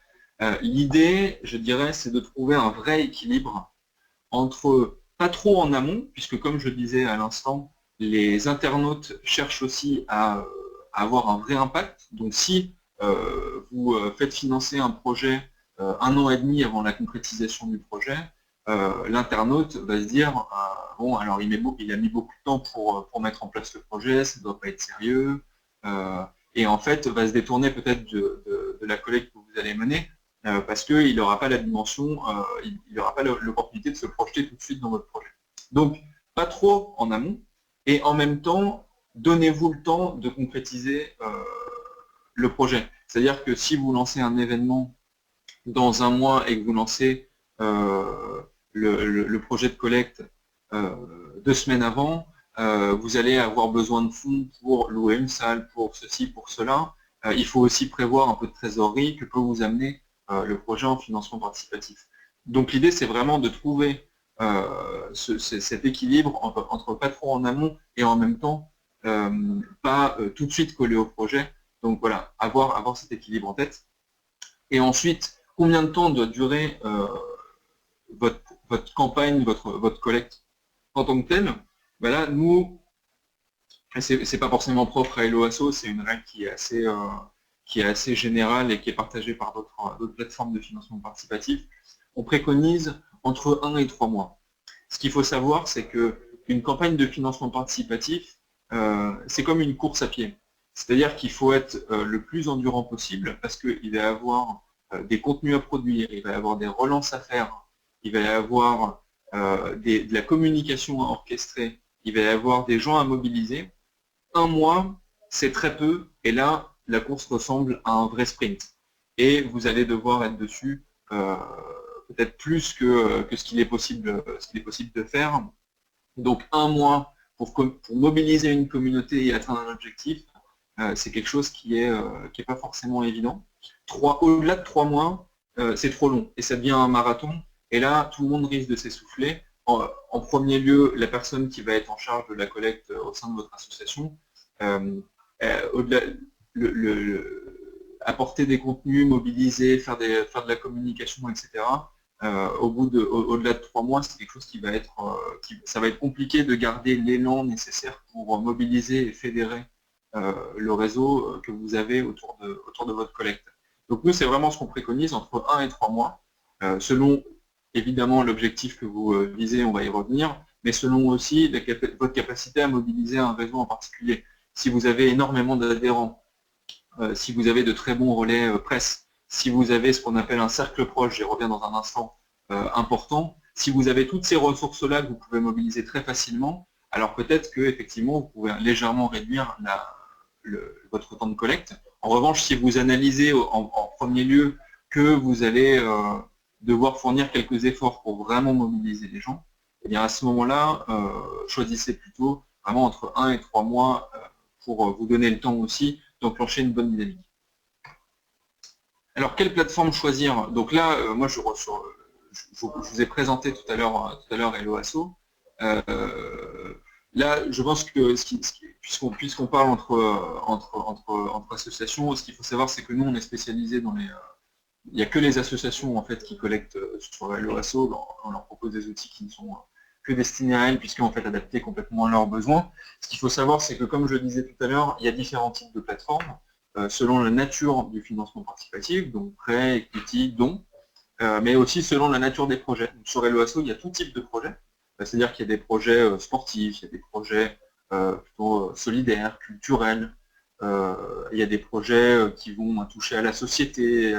Speaker 1: L'idée, je dirais, c'est de trouver un vrai équilibre entre pas trop en amont, puisque comme je disais à l'instant, les internautes cherchent aussi à avoir un vrai impact. Donc si vous faites financer un projet 1 an et demi avant la concrétisation du projet, l'internaute va se dire bon, alors il a mis beaucoup de temps pour mettre en place le projet, ça ne doit pas être sérieux, et en fait va se détourner peut-être de la collecte que vous allez mener, parce qu'il n'aura pas la dimension, il n'aura pas l'opportunité de se projeter tout de suite dans votre projet. Donc pas trop en amont, et en même temps, donnez-vous le temps de concrétiser le projet. C'est-à-dire que si vous lancez un événement dans 1 mois et que vous lancez le projet de collecte 2 semaines avant, vous allez avoir besoin de fonds pour louer une salle, pour ceci, pour cela. Il faut aussi prévoir un peu de trésorerie que peut vous amener le projet en financement participatif. Donc l'idée, c'est vraiment de trouver cet équilibre entre pas trop en amont et en même temps pas tout de suite coller au projet. Donc voilà, avoir cet équilibre en tête. Et ensuite, combien de temps doit durer votre campagne, votre collecte en tant que telle? Ben là, nous, c'est pas forcément propre à LOASO, c'est une règle qui est assez générale et qui est partagée par d'autres plateformes de financement participatif. On préconise entre 1 et 3 mois. Ce qu'il faut savoir, c'est qu'une campagne de financement participatif, c'est comme une course à pied. C'est-à-dire qu'il faut être le plus endurant possible parce qu'il va y avoir des contenus à produire, il va y avoir des relances à faire, il va y avoir de la communication à orchestrer, il va y avoir des gens à mobiliser. 1 mois, c'est très peu, et là, la course ressemble à un vrai sprint. Et vous allez devoir être dessus peut-être plus que ce qu'il est possible de faire. Donc 1 mois pour mobiliser une communauté et atteindre un objectif, c'est quelque chose qui est pas forcément évident. Au-delà de 3 mois, c'est trop long et ça devient un marathon. Et là, tout le monde risque de s'essouffler. En premier lieu, la personne qui va être en charge de la collecte au sein de votre association, au-delà, apporter des contenus, mobiliser, faire de la communication, etc. Au-delà de 3 mois, c'est quelque chose qui va être, ça va être compliqué de garder l'élan nécessaire pour mobiliser et fédérer le réseau que vous avez autour de votre collecte. Donc nous, c'est vraiment ce qu'on préconise entre 1 et 3 mois, selon évidemment l'objectif que vous visez, on va y revenir, mais selon aussi votre capacité à mobiliser un réseau en particulier. Si vous avez énormément d'adhérents, si vous avez de très bons relais presse, si vous avez ce qu'on appelle un cercle proche, j'y reviens dans un instant, important, si vous avez toutes ces ressources-là que vous pouvez mobiliser très facilement, alors peut-être que effectivement vous pouvez légèrement réduire votre temps de collecte. En revanche, si vous analysez en premier lieu que vous allez devoir fournir quelques efforts pour vraiment mobiliser les gens, et bien à ce moment-là, choisissez plutôt vraiment entre 1 et 3 mois pour vous donner le temps aussi d'enclencher une bonne dynamique. Alors, quelle plateforme choisir? Donc là, moi, je vous ai présenté tout à l'heure Hello Asso. Là, je pense que puisqu'on parle entre associations, ce qu'il faut savoir, c'est que nous, on est spécialisé dans les... il n'y a que les associations en fait qui collectent sur Hello Asso. On leur propose des outils qui ne sont que destinés à elles, puisqu'en fait adaptés complètement à leurs besoins. Ce qu'il faut savoir, c'est que comme je le disais tout à l'heure, il y a différents types de plateformes selon la nature du financement participatif, donc prêt, equity, don, mais aussi selon la nature des projets. Donc, sur Hello Asso, il y a tout type de projets, c'est-à-dire qu'il y a des projets sportifs, il y a des projets plutôt solidaires, culturels, il y a des projets qui vont toucher à la société,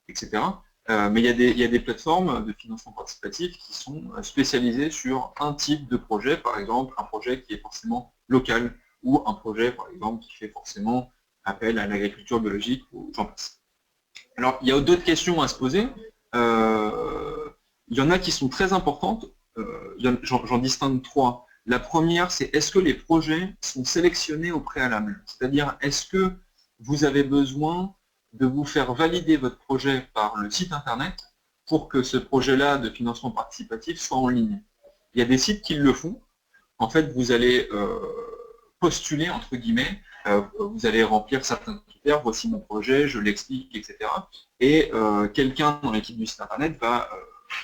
Speaker 1: etc. Mais il y a des plateformes de financement participatif qui sont spécialisées sur un type de projet, par exemple un projet qui est forcément local, ou un projet, par exemple, qui fait forcément appel à l'agriculture biologique, ou j'en passe. Alors, il y a d'autres questions à se poser. Il y en a qui sont très importantes. J'en distingue 3. La première, c'est est-ce que les projets sont sélectionnés au préalable? C'est-à-dire, est-ce que vous avez besoin de vous faire valider votre projet par le site internet pour que ce projet-là de financement participatif soit en ligne? Il y a des sites qui le font. En fait, vous allez postuler, entre guillemets, vous allez remplir certains critères, voici mon projet, je l'explique, etc. Et quelqu'un dans l'équipe du site internet va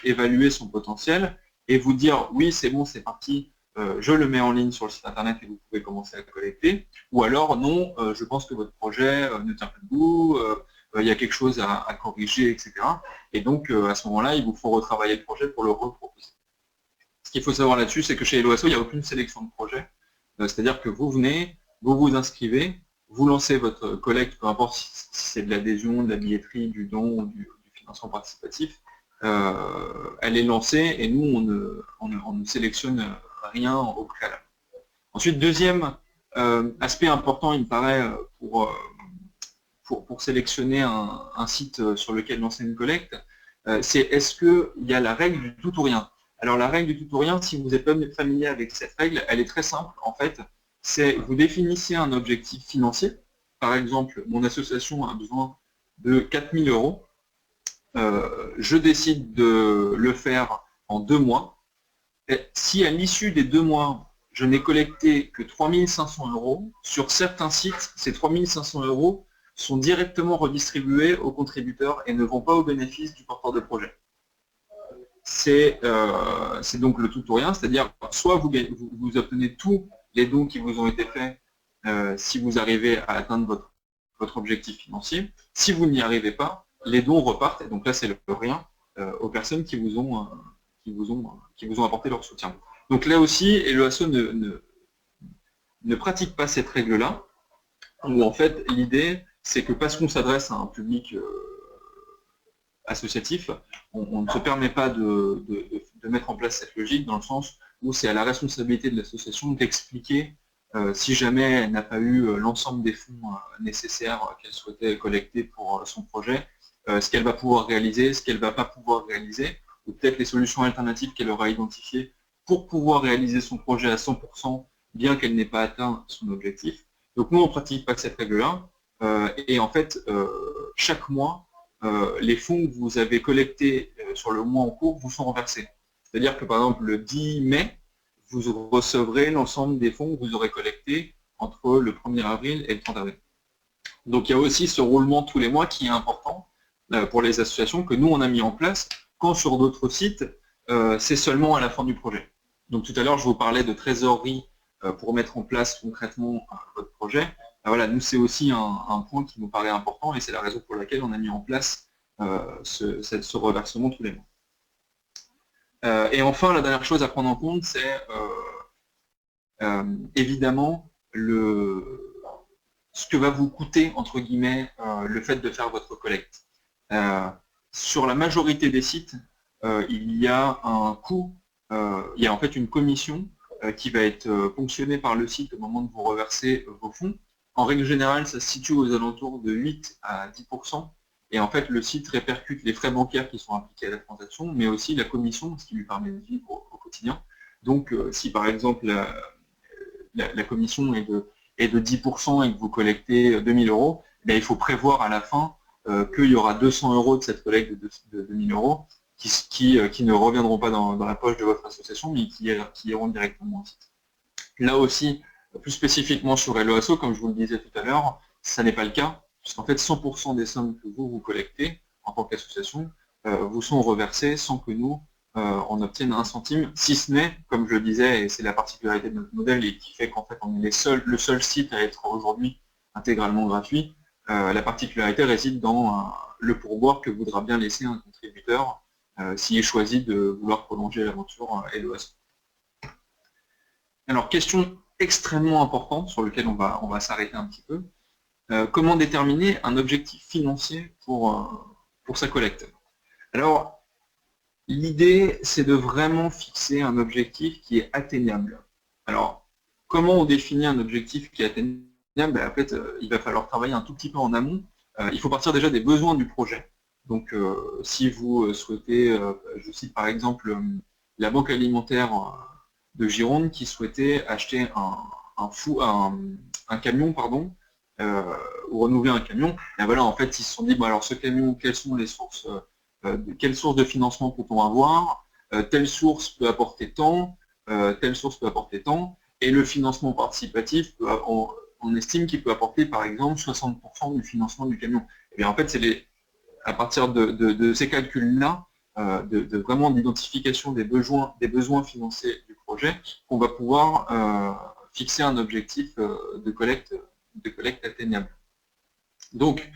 Speaker 1: évaluer son potentiel et vous dire oui, c'est bon, c'est parti, je le mets en ligne sur le site internet et vous pouvez commencer à collecter. Ou alors non, je pense que votre projet ne tient pas debout, il y a quelque chose à corriger, etc. Et donc à ce moment-là, il vous faut retravailler le projet pour le reproposer. Ce qu'il faut savoir là-dessus, c'est que chez Hello Asso, il n'y a aucune sélection de projet. C'est-à-dire que vous venez, vous vous inscrivez, vous lancez votre collecte, peu importe si c'est de l'adhésion, de la billetterie, du don, du financement participatif, elle est lancée et nous, on ne sélectionne rien au préalable. Ensuite, deuxième aspect important, il me paraît, pour sélectionner un site sur lequel lancer une collecte, c'est est-ce qu'il y a la règle du tout ou rien? Alors la règle du tout ou rien, si vous n'êtes pas familier avec cette règle, elle est très simple en fait. C'est vous définissez un objectif financier. Par exemple, mon association a besoin de 4 000 €. Je décide de le faire en 2 mois. Et si à l'issue des 2 mois, je n'ai collecté que 3 500 €, sur certains sites, ces 3 500 € sont directement redistribués aux contributeurs et ne vont pas au bénéfice du porteur de projet. C'est donc le tout ou rien, c'est-à-dire soit vous obtenez tous les dons qui vous ont été faits si vous arrivez à atteindre votre objectif financier. Si vous n'y arrivez pas, les dons repartent, et donc là c'est le rien aux personnes qui vous ont apporté leur soutien. Donc là aussi, Hello Asso ne pratique pas cette règle-là, où en fait l'idée c'est que parce qu'on s'adresse à un public associatif, on ne se permet pas de mettre en place cette logique dans le sens où c'est à la responsabilité de l'association d'expliquer si jamais elle n'a pas eu l'ensemble des fonds nécessaires qu'elle souhaitait collecter pour son projet, ce qu'elle va pouvoir réaliser, ce qu'elle ne va pas pouvoir réaliser, ou peut-être les solutions alternatives qu'elle aura identifiées pour pouvoir réaliser son projet à 100% bien qu'elle n'ait pas atteint son objectif. Donc nous, on ne pratique pas cette règle-là. Et en fait, chaque mois, les fonds que vous avez collectés sur le mois en cours vous sont reversés. C'est-à-dire que par exemple, le 10 mai, vous recevrez l'ensemble des fonds que vous aurez collectés entre le 1er avril et le 30 avril. Donc il y a aussi ce roulement tous les mois qui est important pour les associations que nous, on a mis en place, quand sur d'autres sites, c'est seulement à la fin du projet. Donc tout à l'heure, je vous parlais de trésorerie pour mettre en place concrètement votre projet. Voilà, nous, c'est aussi un point qui nous paraît important et c'est la raison pour laquelle on a mis en place ce reversement tous les mois. Et enfin, la dernière chose à prendre en compte, c'est évidemment ce que va vous coûter, entre guillemets, le fait de faire votre collecte. Sur la majorité des sites, il y a un coût, il y a en fait une commission qui va être ponctionnée par le site au moment de vous reverser vos fonds. En règle générale, ça se situe aux alentours de 8 à 10%. Et en fait, le site répercute les frais bancaires qui sont appliqués à la transaction, mais aussi la commission, ce qui lui permet de vivre au quotidien. Donc, si par exemple la commission est de 10% et que vous collectez 2000 €, il faut prévoir à la fin qu'il y aura 200 € de cette collecte de 2000 € qui ne reviendront pas dans la poche de votre association, mais qui iront directement au site. Là aussi, plus spécifiquement sur Helloasso, comme je vous le disais tout à l'heure, ça n'est pas le cas, puisqu'en fait 100% des sommes que vous collectez en tant qu'association vous sont reversées sans que nous, on obtienne un centime, si ce n'est, comme je le disais, et c'est la particularité de notre modèle et qui fait qu'en fait on est le seul site à être aujourd'hui intégralement gratuit, la particularité réside dans le pourboire que voudra bien laisser un contributeur s'il choisit de vouloir prolonger l'aventure Helloasso. Alors, question extrêmement importante sur laquelle on va s'arrêter un petit peu. Comment déterminer un objectif financier pour sa collecte? Alors, l'idée, c'est de vraiment fixer un objectif qui est atteignable. Alors, comment on définit un objectif qui est atteignable? En fait, il va falloir travailler un tout petit peu en amont. Il faut partir déjà des besoins du projet. Donc, si vous souhaitez, je cite par exemple la Banque alimentaire de Gironde qui souhaitait acheter un camion, pardon, ou renouveler un camion, et voilà, en fait, ils se sont dit, bon, alors ce camion, quelles sont les sources, quelles sources de financement peut-on avoir, telle source peut apporter tant, telle source peut apporter tant, et le financement participatif, on estime qu'il peut apporter, par exemple, 60% du financement du camion. Et bien, en fait, c'est à partir de ces calculs-là, vraiment d'identification des besoins financiers du projet, qu'on va pouvoir fixer un objectif de collecte atteignable. Donc,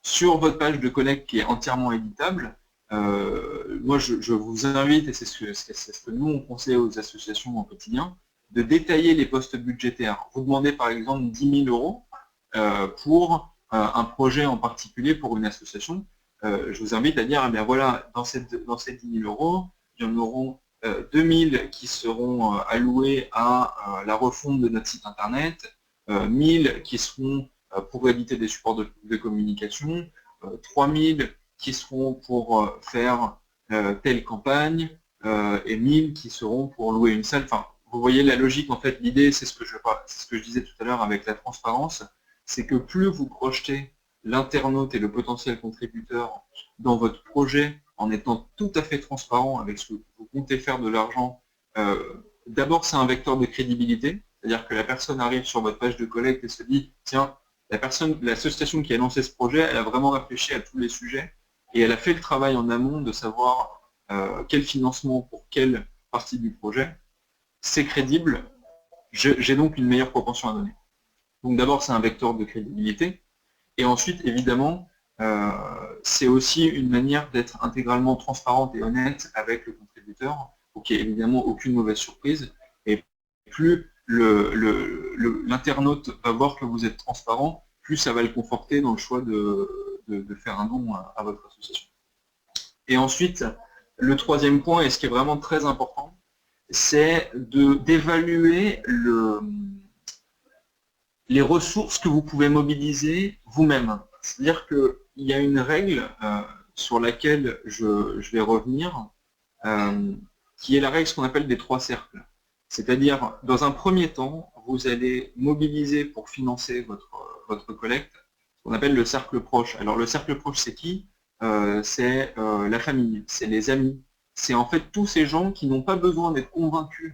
Speaker 1: sur votre page de collecte qui est entièrement éditable, moi je vous invite, et c'est ce que nous on conseille aux associations au quotidien, de détailler les postes budgétaires. Vous demandez par exemple 10 000 € pour un projet en particulier pour une association. Je vous invite à dire, eh bien voilà, dans ces 10 000 €, il y en auront 2 000 qui seront alloués à la refonte de notre site internet, 1 000 qui seront pour éditer des supports de communication, 3 000 qui seront pour faire telle campagne, et 1 000 qui seront pour louer une salle. Enfin, vous voyez la logique, en fait, l'idée, c'est ce que je disais tout à l'heure avec la transparence, c'est que plus vous projetez l'internaute et le potentiel contributeur dans votre projet en étant tout à fait transparent avec ce que vous comptez faire de l'argent, d'abord c'est un vecteur de crédibilité, c'est-à-dire que la personne arrive sur votre page de collecte et se dit, tiens, l'association qui a lancé ce projet, elle a vraiment réfléchi à tous les sujets et elle a fait le travail en amont de savoir quel financement pour quelle partie du projet, c'est crédible, j'ai donc une meilleure propension à donner. Donc d'abord c'est un vecteur de crédibilité. Et ensuite, évidemment, c'est aussi une manière d'être intégralement transparente et honnête avec le contributeur, pour qu'il n'y ait évidemment aucune mauvaise surprise. Et plus l'internaute va voir que vous êtes transparent, plus ça va le conforter dans le choix de faire un don à votre association. Et ensuite, le troisième point, et ce qui est vraiment très important, c'est d'évaluer les ressources que vous pouvez mobiliser vous-même. C'est-à-dire qu'il y a une règle sur laquelle je vais revenir, qui est la règle ce qu'on appelle des 3 cercles. C'est-à-dire, dans un premier temps, vous allez mobiliser pour financer votre collecte, ce qu'on appelle le cercle proche. Alors le cercle proche, c'est qui? C'est la famille, c'est les amis, c'est en fait tous ces gens qui n'ont pas besoin d'être convaincus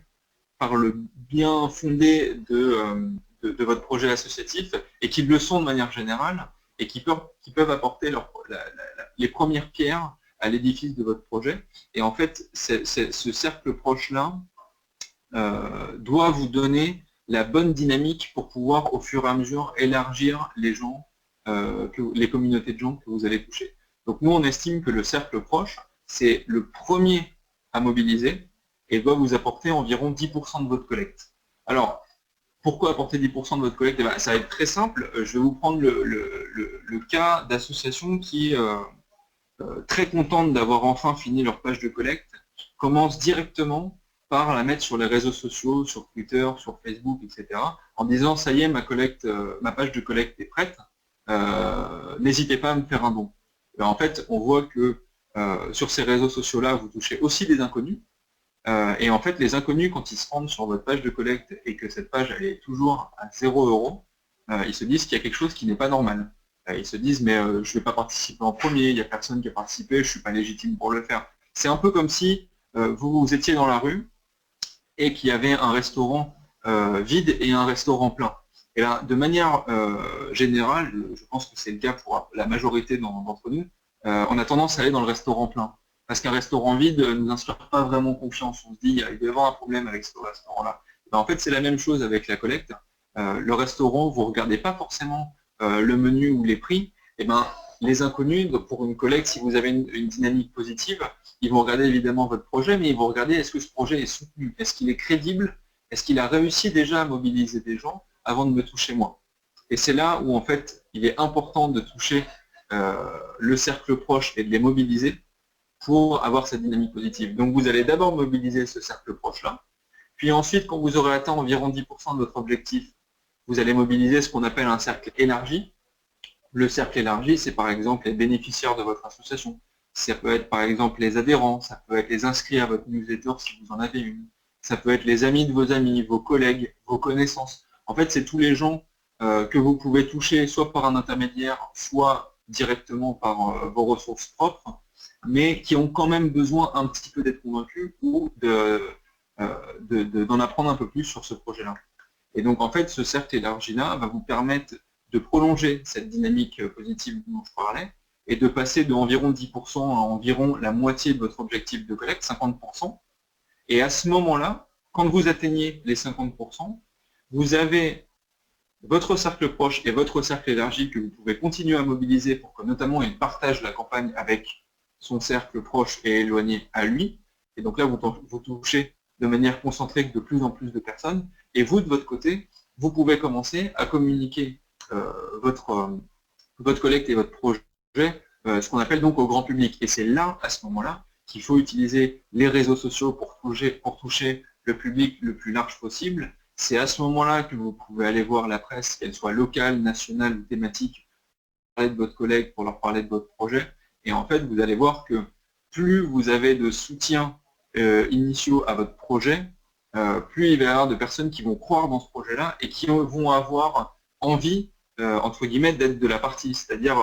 Speaker 1: par le bien fondé de votre projet associatif et qui le sont de manière générale et qui peuvent apporter les premières pierres à l'édifice de votre projet. Et en fait, ce cercle proche-là doit vous donner la bonne dynamique pour pouvoir au fur et à mesure élargir les gens, les communautés de gens que vous allez toucher. Donc nous, on estime que le cercle proche, c'est le premier à mobiliser et doit vous apporter environ 10% de votre collecte. Alors, pourquoi apporter 10% de votre collecte? Ça va être très simple. Je vais vous prendre le cas d'associations qui, très contentes d'avoir enfin fini leur page de collecte, commencent directement par la mettre sur les réseaux sociaux, sur Twitter, sur Facebook, etc., en disant « ça y est, ma page de collecte est prête, n'hésitez pas à me faire un don ». En fait, on voit que sur ces réseaux sociaux-là, vous touchez aussi des inconnus, et en fait, les inconnus, quand ils se rendent sur votre page de collecte et que cette page elle est toujours à 0 €, ils se disent qu'il y a quelque chose qui n'est pas normal. Ils se disent, mais je ne vais pas participer en premier, il n'y a personne qui a participé, je ne suis pas légitime pour le faire. C'est un peu comme si vous étiez dans la rue et qu'il y avait un restaurant vide et un restaurant plein. Et là, de manière générale, je pense que c'est le cas pour la majorité d'entre nous, on a tendance à aller dans le restaurant plein. Parce qu'un restaurant vide ne nous inspire pas vraiment confiance. On se dit, il doit y avoir un problème avec ce restaurant-là. En fait, c'est la même chose avec la collecte. Le restaurant, vous ne regardez pas forcément le menu ou les prix. Et ben, les inconnus, pour une collecte, si vous avez une dynamique positive, ils vont regarder évidemment votre projet, mais ils vont regarder est-ce que ce projet est soutenu, est-ce qu'il est crédible, est-ce qu'il a réussi déjà à mobiliser des gens avant de me toucher moi. Et c'est là où en fait, il est important de toucher le cercle proche et de les mobiliser pour avoir cette dynamique positive. Donc vous allez d'abord mobiliser ce cercle proche-là, puis ensuite, quand vous aurez atteint environ 10% de votre objectif, vous allez mobiliser ce qu'on appelle un cercle élargi. Le cercle élargi, c'est par exemple les bénéficiaires de votre association. Ça peut être par exemple les adhérents, ça peut être les inscrits à votre newsletter si vous en avez une, ça peut être les amis de vos amis, vos collègues, vos connaissances. En fait, c'est tous les gens que vous pouvez toucher soit par un intermédiaire, soit directement par vos ressources propres, mais qui ont quand même besoin un petit peu d'être convaincus ou d'en apprendre un peu plus sur ce projet-là. Et donc en fait, ce cercle élargi-là va vous permettre de prolonger cette dynamique positive dont je parlais et de passer de environ 10% à environ la moitié de votre objectif de collecte, 50%. Et à ce moment-là, quand vous atteignez les 50%, vous avez votre cercle proche et votre cercle élargi que vous pouvez continuer à mobiliser pour que notamment il partage la campagne avec son cercle proche et éloigné à lui. Et donc là, vous touchez de manière concentrée de plus en plus de personnes. Et vous, de votre côté, vous pouvez commencer à communiquer votre collecte et votre projet, ce qu'on appelle donc au grand public. Et c'est là, à ce moment-là, qu'il faut utiliser les réseaux sociaux pour toucher le public le plus large possible. C'est à ce moment-là que vous pouvez aller voir la presse, qu'elle soit locale, nationale ou thématique, pour parler de votre collègue, pour leur parler de votre projet. Et en fait, vous allez voir que plus vous avez de soutien initiaux à votre projet, plus il va y avoir de personnes qui vont croire dans ce projet-là et qui vont avoir envie, entre guillemets, d'être de la partie. C'est-à-dire,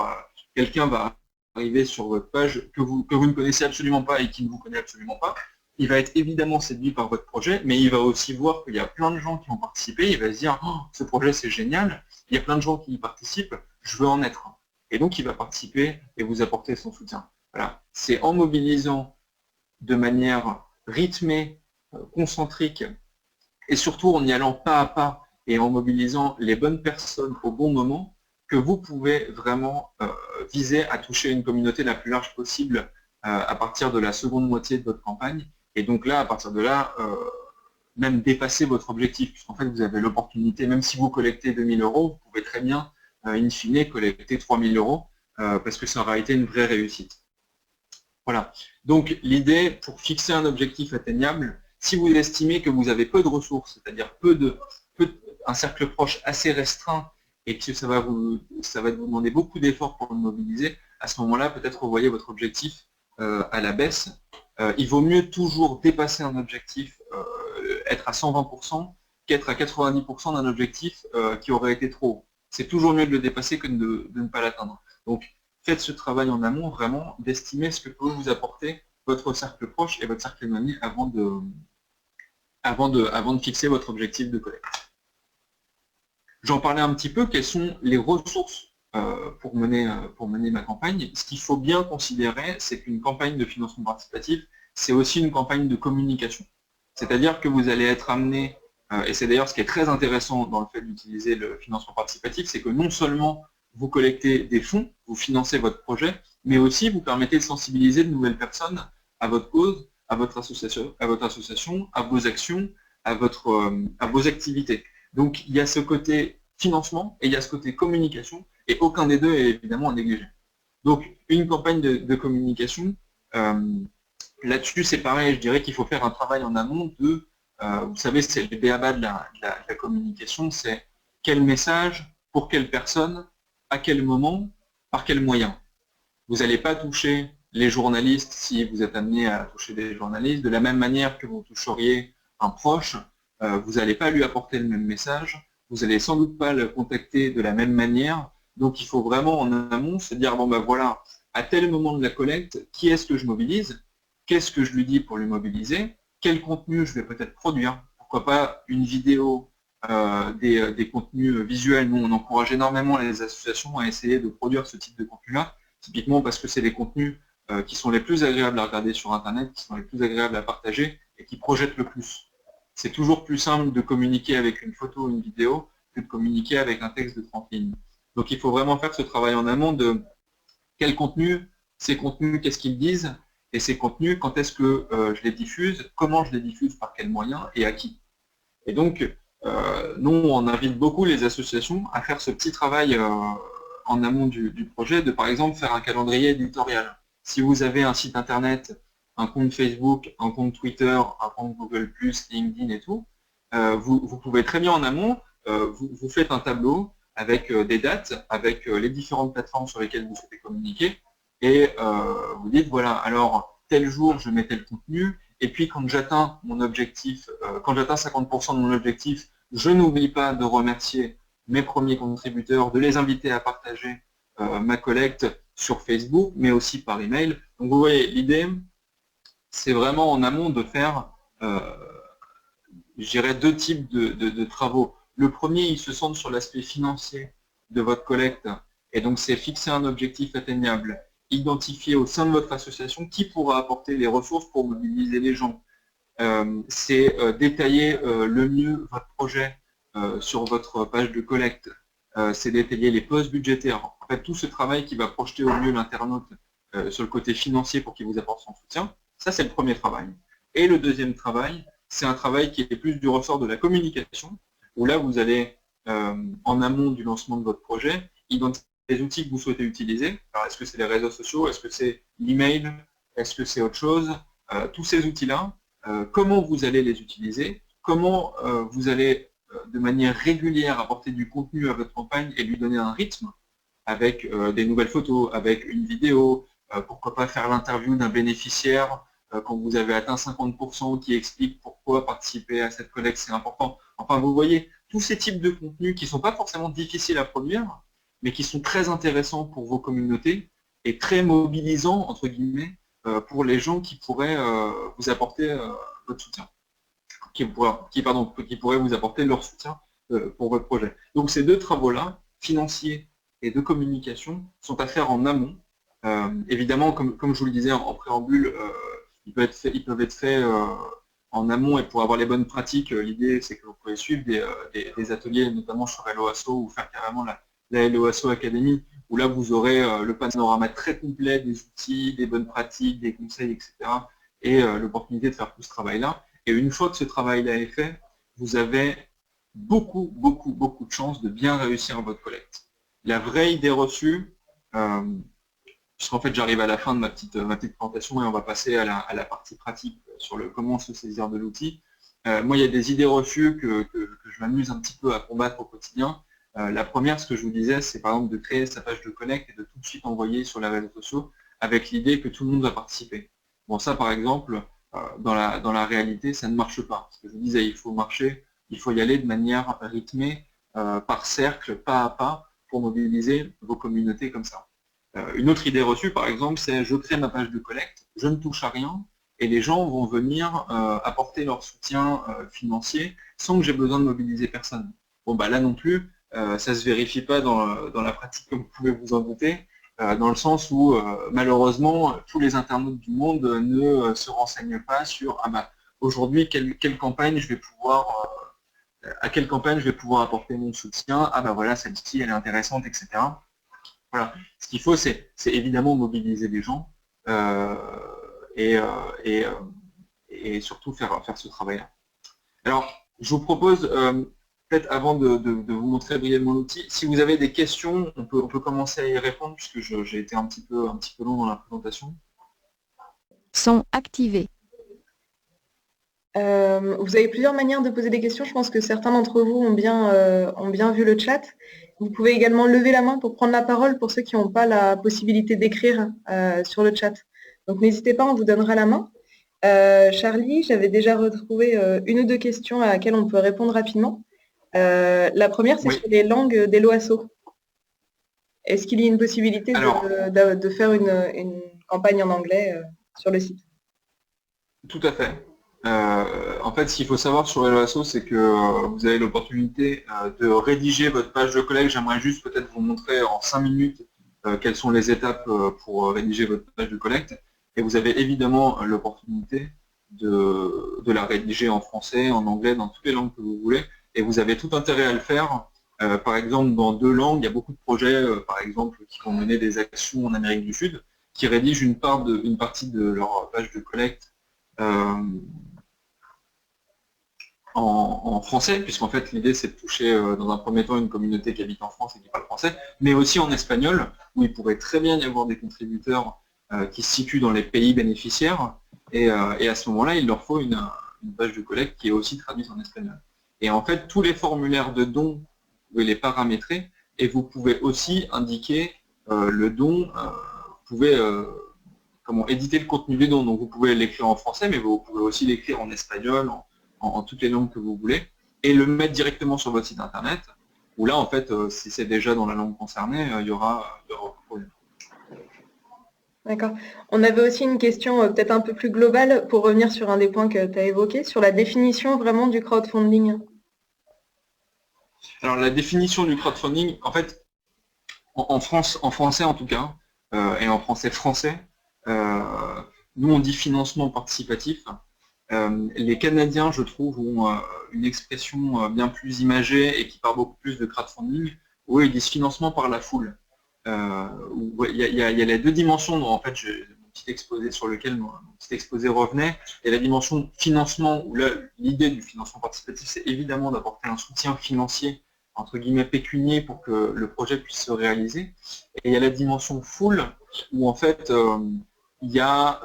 Speaker 1: quelqu'un va arriver sur votre page que vous ne connaissez absolument pas et qui ne vous connaît absolument pas. Il va être évidemment séduit par votre projet, mais il va aussi voir qu'il y a plein de gens qui ont participé. Il va se dire, oh, ce projet c'est génial, il y a plein de gens qui y participent, je veux en être un. Et donc il va participer et vous apporter son soutien. Voilà. C'est en mobilisant de manière rythmée, concentrique, et surtout en y allant pas à pas et en mobilisant les bonnes personnes au bon moment, que vous pouvez vraiment viser à toucher une communauté la plus large possible à partir de la seconde moitié de votre campagne. Et donc là, à partir de là, même dépasser votre objectif, puisqu'en fait, vous avez l'opportunité, même si vous collectez 2000 €, vous pouvez très bien, in fine, collecter 3000 €, parce que ça aura été une vraie réussite. Voilà. Donc l'idée, pour fixer un objectif atteignable, si vous estimez que vous avez peu de ressources, c'est-à-dire un cercle proche assez restreint, et que ça va vous demander beaucoup d'efforts pour le mobiliser, à ce moment-là, peut-être revoyez votre objectif à la baisse. Il vaut mieux toujours dépasser un objectif, être à 120%, qu'être à 90% d'un objectif qui aurait été trop haut. C'est toujours mieux de le dépasser que de ne pas l'atteindre. Donc, faites ce travail en amont, vraiment, d'estimer ce que peut vous apporter votre cercle proche et votre cercle éloigné avant de fixer votre objectif de collecte. J'en parlais un petit peu, quelles sont les ressources pour mener ma campagne. Ce qu'il faut bien considérer, c'est qu'une campagne de financement participatif, c'est aussi une campagne de communication. C'est-à-dire que vous allez être amené, et c'est d'ailleurs ce qui est très intéressant dans le fait d'utiliser le financement participatif, c'est que non seulement vous collectez des fonds, vous financez votre projet, mais aussi vous permettez de sensibiliser de nouvelles personnes à votre cause, à votre association, à vos actions, à vos activités. Donc il y a ce côté financement et il y a ce côté communication, et aucun des deux est évidemment à négliger. Donc une campagne de communication, là-dessus c'est pareil, je dirais qu'il faut faire un travail en amont de, vous savez, c'est le b.a.-ba de la communication, c'est quel message, pour quelle personne, à quel moment, par quel moyen. Vous n'allez pas toucher les journalistes si vous êtes amené à toucher des journalistes, de la même manière que vous toucheriez un proche, vous n'allez pas lui apporter le même message, vous n'allez sans doute pas le contacter de la même manière, donc il faut vraiment en amont se dire, bon ben voilà, à tel moment de la collecte, qui est-ce que je mobilise, qu'est-ce que je lui dis pour lui mobiliser, quel contenu je vais peut-être produire, pourquoi pas une vidéo, des contenus visuels. Nous on encourage énormément les associations à essayer de produire ce type de contenu-là, typiquement parce que c'est les contenus qui sont les plus agréables à regarder sur Internet, qui sont les plus agréables à partager et qui projettent le plus. C'est toujours plus simple de communiquer avec une photo ou une vidéo que de communiquer avec un texte de 30 lignes. Donc il faut vraiment faire ce travail en amont de quel contenu, ces contenus, qu'est-ce qu'ils disent, et ces contenus, quand est-ce que je les diffuse, comment je les diffuse, par quels moyens et à qui. Et donc, nous, on invite beaucoup les associations à faire ce petit travail en amont du projet, de par exemple faire un calendrier éditorial. Si vous avez un site internet, un compte Facebook, un compte Twitter, un compte Google+, LinkedIn et tout, vous pouvez très bien en amont, vous faites un tableau avec des dates, avec les différentes plateformes sur lesquelles vous souhaitez communiquer, et vous dites, voilà, alors tel jour je mets tel contenu, et puis quand j'atteins mon objectif, quand j'atteins 50% de mon objectif, je n'oublie pas de remercier mes premiers contributeurs, de les inviter à partager ma collecte sur Facebook, mais aussi par email. Donc vous voyez, l'idée, c'est vraiment en amont de faire, je dirais, deux types de travaux. Le premier, il se centre sur l'aspect financier de votre collecte, et donc c'est fixer un objectif atteignable, identifier au sein de votre association qui pourra apporter les ressources pour mobiliser les gens. C'est détailler le mieux votre projet sur votre page de collecte. C'est détailler les postes budgétaires. En fait, tout ce travail qui va projeter au mieux l'internaute sur le côté financier pour qu'il vous apporte son soutien, ça c'est le premier travail. Et le deuxième travail, c'est un travail qui est plus du ressort de la communication, où là vous allez, en amont du lancement de votre projet, identifier les outils que vous souhaitez utiliser. Alors est-ce que c'est les réseaux sociaux, est-ce que c'est l'email, est-ce que c'est autre chose, tous ces outils-là, comment vous allez les utiliser, comment vous allez de manière régulière apporter du contenu à votre campagne et lui donner un rythme avec des nouvelles photos, avec une vidéo, pourquoi pas faire l'interview d'un bénéficiaire quand vous avez atteint 50% qui explique pourquoi participer à cette collecte c'est important. Enfin vous voyez, tous ces types de contenus qui ne sont pas forcément difficiles à produire, mais qui sont très intéressants pour vos communautés et très mobilisants, entre guillemets, pour les gens qui pourraient vous apporter votre soutien, qui pourraient vous apporter leur soutien pour votre projet. Donc ces deux travaux-là, financiers et de communication, sont à faire en amont. Évidemment, comme je vous le disais en préambule, ils peuvent être faits en amont, et pour avoir les bonnes pratiques, l'idée c'est que vous pouvez suivre des ateliers, notamment sur LOASO, ou faire carrément la LOASO Academy, où là vous aurez le panorama très complet des outils, des bonnes pratiques, des conseils, etc. Et l'opportunité de faire tout ce travail-là. Et une fois que ce travail-là est fait, vous avez beaucoup de chances de bien réussir votre collecte. La vraie idée reçue, puisqu'en fait j'arrive à la fin de ma petite présentation et on va passer à la partie pratique sur le comment se saisir de l'outil. Moi, il y a des idées reçues que je m'amuse un petit peu à combattre au quotidien. La première, ce que je vous disais, c'est par exemple de créer sa page de collecte et de tout de suite envoyer sur les réseaux sociaux avec l'idée que tout le monde va participer. Bon, ça par exemple, dans la réalité, ça ne marche pas. Parce que je vous disais, il faut marcher il faut y aller de manière rythmée, par cercle, pas à pas, pour mobiliser vos communautés comme ça. Une autre idée reçue, par exemple, c'est je crée ma page de collecte, je ne touche à rien, et les gens vont venir apporter leur soutien financier sans que j'ai besoin de mobiliser personne. Bon, bah là non plus, ça ne se vérifie pas dans la pratique comme vous pouvez vous en douter, dans le sens où malheureusement tous les internautes du monde ne se renseignent pas sur ah bah aujourd'hui quelle campagne je vais pouvoir à quelle campagne je vais pouvoir apporter mon soutien, ah bah voilà celle-ci elle est intéressante, etc. Voilà. Ce qu'il faut c'est évidemment mobiliser les gens et, euh, et, euh, et surtout faire ce travail-là. Alors je vous propose peut-être avant de vous montrer brièvement l'outil, si vous avez des questions, on peut commencer à y répondre puisque j'ai été un petit peu long dans la présentation.
Speaker 2: Sont activés.
Speaker 3: Vous avez plusieurs manières de poser des questions. Je pense que certains d'entre vous ont bien vu le chat. Vous pouvez également lever la main pour prendre la parole pour ceux qui n'ont pas la possibilité d'écrire sur le chat. Donc n'hésitez pas, on vous donnera la main. Charlie, j'avais déjà retrouvé une ou deux questions à laquelle on peut répondre rapidement. La première, c'est sur les langues des LOASO. Est-ce qu'il y a une possibilité de faire une campagne en anglais sur le site?
Speaker 1: Tout à fait. En fait, ce qu'il faut savoir sur LOASO, c'est que vous avez l'opportunité de rédiger votre page de collecte. J'aimerais juste peut-être vous montrer en 5 minutes quelles sont les étapes pour rédiger votre page de collecte. Et vous avez évidemment l'opportunité de la rédiger en français, en anglais, dans toutes les langues que vous voulez. Et vous avez tout intérêt à le faire. Par exemple, dans 2 langues, il y a beaucoup de projets, par exemple, qui vont mener des actions en Amérique du Sud, qui rédigent une partie de leur page de collecte en français, puisqu'en fait l'idée c'est de toucher dans un premier temps une communauté qui habite en France et qui parle français, mais aussi en espagnol, où il pourrait très bien y avoir des contributeurs qui se situent dans les pays bénéficiaires, et à ce moment-là il leur faut une page de collecte qui est aussi traduite en espagnol. Et en fait tous les formulaires de dons, vous pouvez les paramétrer, et vous pouvez aussi indiquer le don, vous pouvez éditer le contenu des dons, donc vous pouvez l'écrire en français, mais vous pouvez aussi l'écrire en espagnol, en toutes les langues que vous voulez, et le mettre directement sur votre site internet, où là, en fait, si c'est déjà dans la langue concernée, il y aura problème.
Speaker 3: D'accord. On avait aussi une question peut-être un peu plus globale, pour revenir sur un des points que tu as évoqué, sur la définition vraiment du crowdfunding.
Speaker 1: Alors, la définition du crowdfunding, en fait, en français en tout cas, et en français, nous on dit financement participatif. Les Canadiens, je trouve, ont une expression bien plus imagée et qui parle beaucoup plus de crowdfunding, où ils disent financement par la foule. Il y a les 2 dimensions dont en fait mon petit exposé sur lequel mon petit exposé revenait. Il y a la dimension financement, où l'idée du financement participatif, c'est évidemment d'apporter un soutien financier, entre guillemets pécunier, pour que le projet puisse se réaliser. Et il y a la dimension foule, où en fait il y a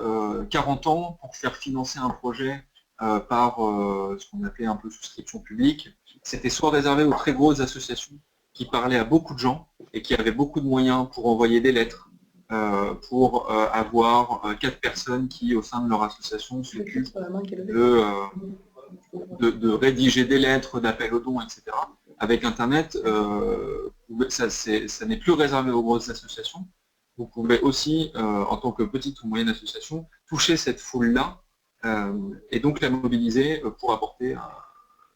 Speaker 1: 40 ans, pour faire financer un projet par ce qu'on appelait un peu souscription publique, c'était soit réservé aux très grosses associations qui parlaient à beaucoup de gens et qui avaient beaucoup de moyens pour envoyer des lettres, pour avoir 4 personnes qui, au sein de leur association, s'occupent de rédiger des lettres, d'appel aux dons, etc. Avec Internet, ça n'est plus réservé aux grosses associations. Vous pouvez aussi, en tant que petite ou moyenne association, toucher cette foule-là et donc la mobiliser pour apporter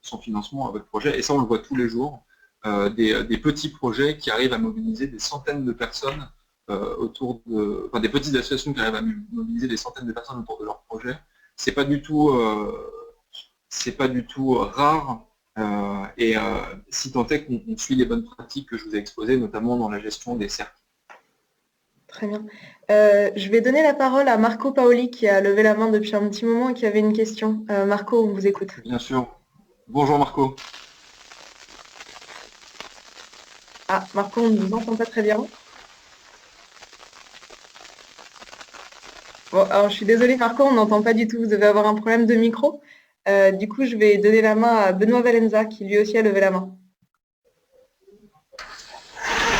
Speaker 1: son financement à votre projet. Et ça, on le voit tous les jours, des petits projets qui arrivent à mobiliser des centaines de personnes des petites associations qui arrivent à mobiliser des centaines de personnes autour de leur projet. C'est pas du tout rare. Si tant est qu'on suit les bonnes pratiques que je vous ai exposées, notamment dans la gestion des cercles.
Speaker 3: Très bien. Je vais donner la parole à Marco Paoli qui a levé la main depuis un petit moment et qui avait une question. Marco, on vous écoute.
Speaker 1: Bien sûr. Bonjour Marco.
Speaker 3: Ah, Marco, on ne vous entend pas très bien. Bon, alors je suis désolée Marco, on n'entend pas du tout. Vous devez avoir un problème de micro. Du coup, je vais donner la main à Benoît Valenza qui lui aussi a levé la main.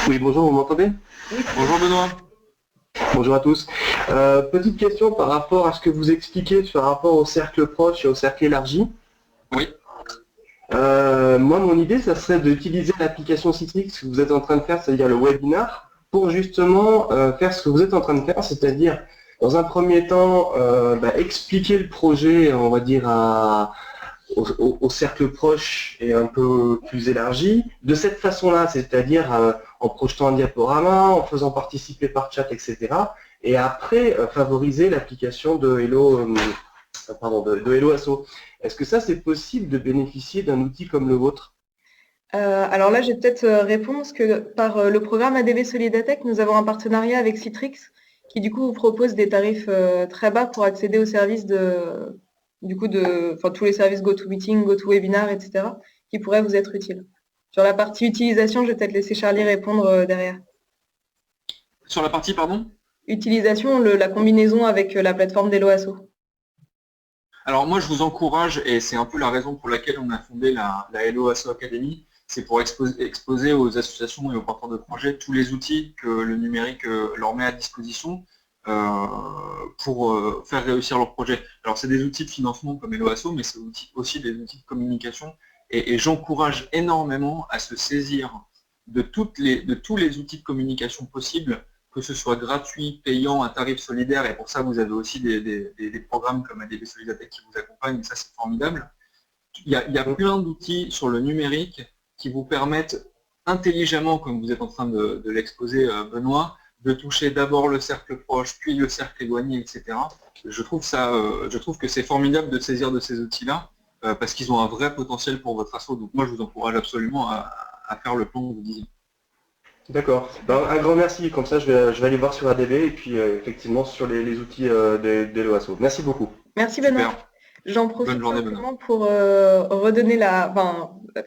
Speaker 4: Oui, bonjour, vous m'entendez?
Speaker 1: Oui. Bonjour Benoît.
Speaker 4: Bonjour à tous. Petite question par rapport à ce que vous expliquez par rapport au cercle proche et au cercle élargi.
Speaker 1: Oui.
Speaker 4: Moi, mon idée, ça serait d'utiliser l'application Citrix que vous êtes en train de faire, c'est-à-dire le webinar, pour justement faire ce que vous êtes en train de faire, c'est-à-dire, dans un premier temps, expliquer le projet, on va dire, au cercle proche et un peu plus élargi, de cette façon-là, c'est-à-dire en projetant un diaporama, en faisant participer par chat, etc. Et après, favoriser l'application de Hello Asso. Est-ce que ça, c'est possible de bénéficier d'un outil comme le vôtre?
Speaker 3: Alors là, je vais peut-être répondre parce que par le programme ADB Solidatech, nous avons un partenariat avec Citrix qui du coup vous propose des tarifs très bas pour accéder aux services tous les services GoToMeeting, GoToWebinar, etc. qui pourraient vous être utiles. Sur la partie utilisation, je vais peut-être laisser Charlie répondre derrière.
Speaker 1: Sur la partie, pardon?
Speaker 3: Utilisation, la combinaison avec la plateforme d'Hello Asso.
Speaker 1: Alors moi, je vous encourage, et c'est un peu la raison pour laquelle on a fondé la Hello Asso Academy, c'est pour exposer aux associations et aux porteurs de projets tous les outils que le numérique leur met à disposition pour faire réussir leur projet. Alors c'est des outils de financement comme Hello Asso, mais c'est aussi des outils de communication, et j'encourage énormément à se saisir de tous les outils de communication possibles, que ce soit gratuit, payant, à tarif solidaire, et pour ça vous avez aussi des programmes comme ADB Solidatech qui vous accompagnent, et ça c'est formidable. Il y a plein d'outils sur le numérique qui vous permettent intelligemment, comme vous êtes en train de l'exposer Benoît, de toucher d'abord le cercle proche, puis le cercle éloigné, etc. Je trouve que c'est formidable de saisir de ces outils-là, parce qu'ils ont un vrai potentiel pour votre asso, donc moi je vous encourage absolument à faire le plan que vous disiez.
Speaker 4: D'accord. Un grand merci, comme ça je vais aller voir sur ADB et puis effectivement sur les outils d'Hello Asso. Merci beaucoup.
Speaker 3: Merci Benoît.
Speaker 1: Super.
Speaker 3: J'en profite
Speaker 1: Bonne journée,
Speaker 3: simplement pour redonner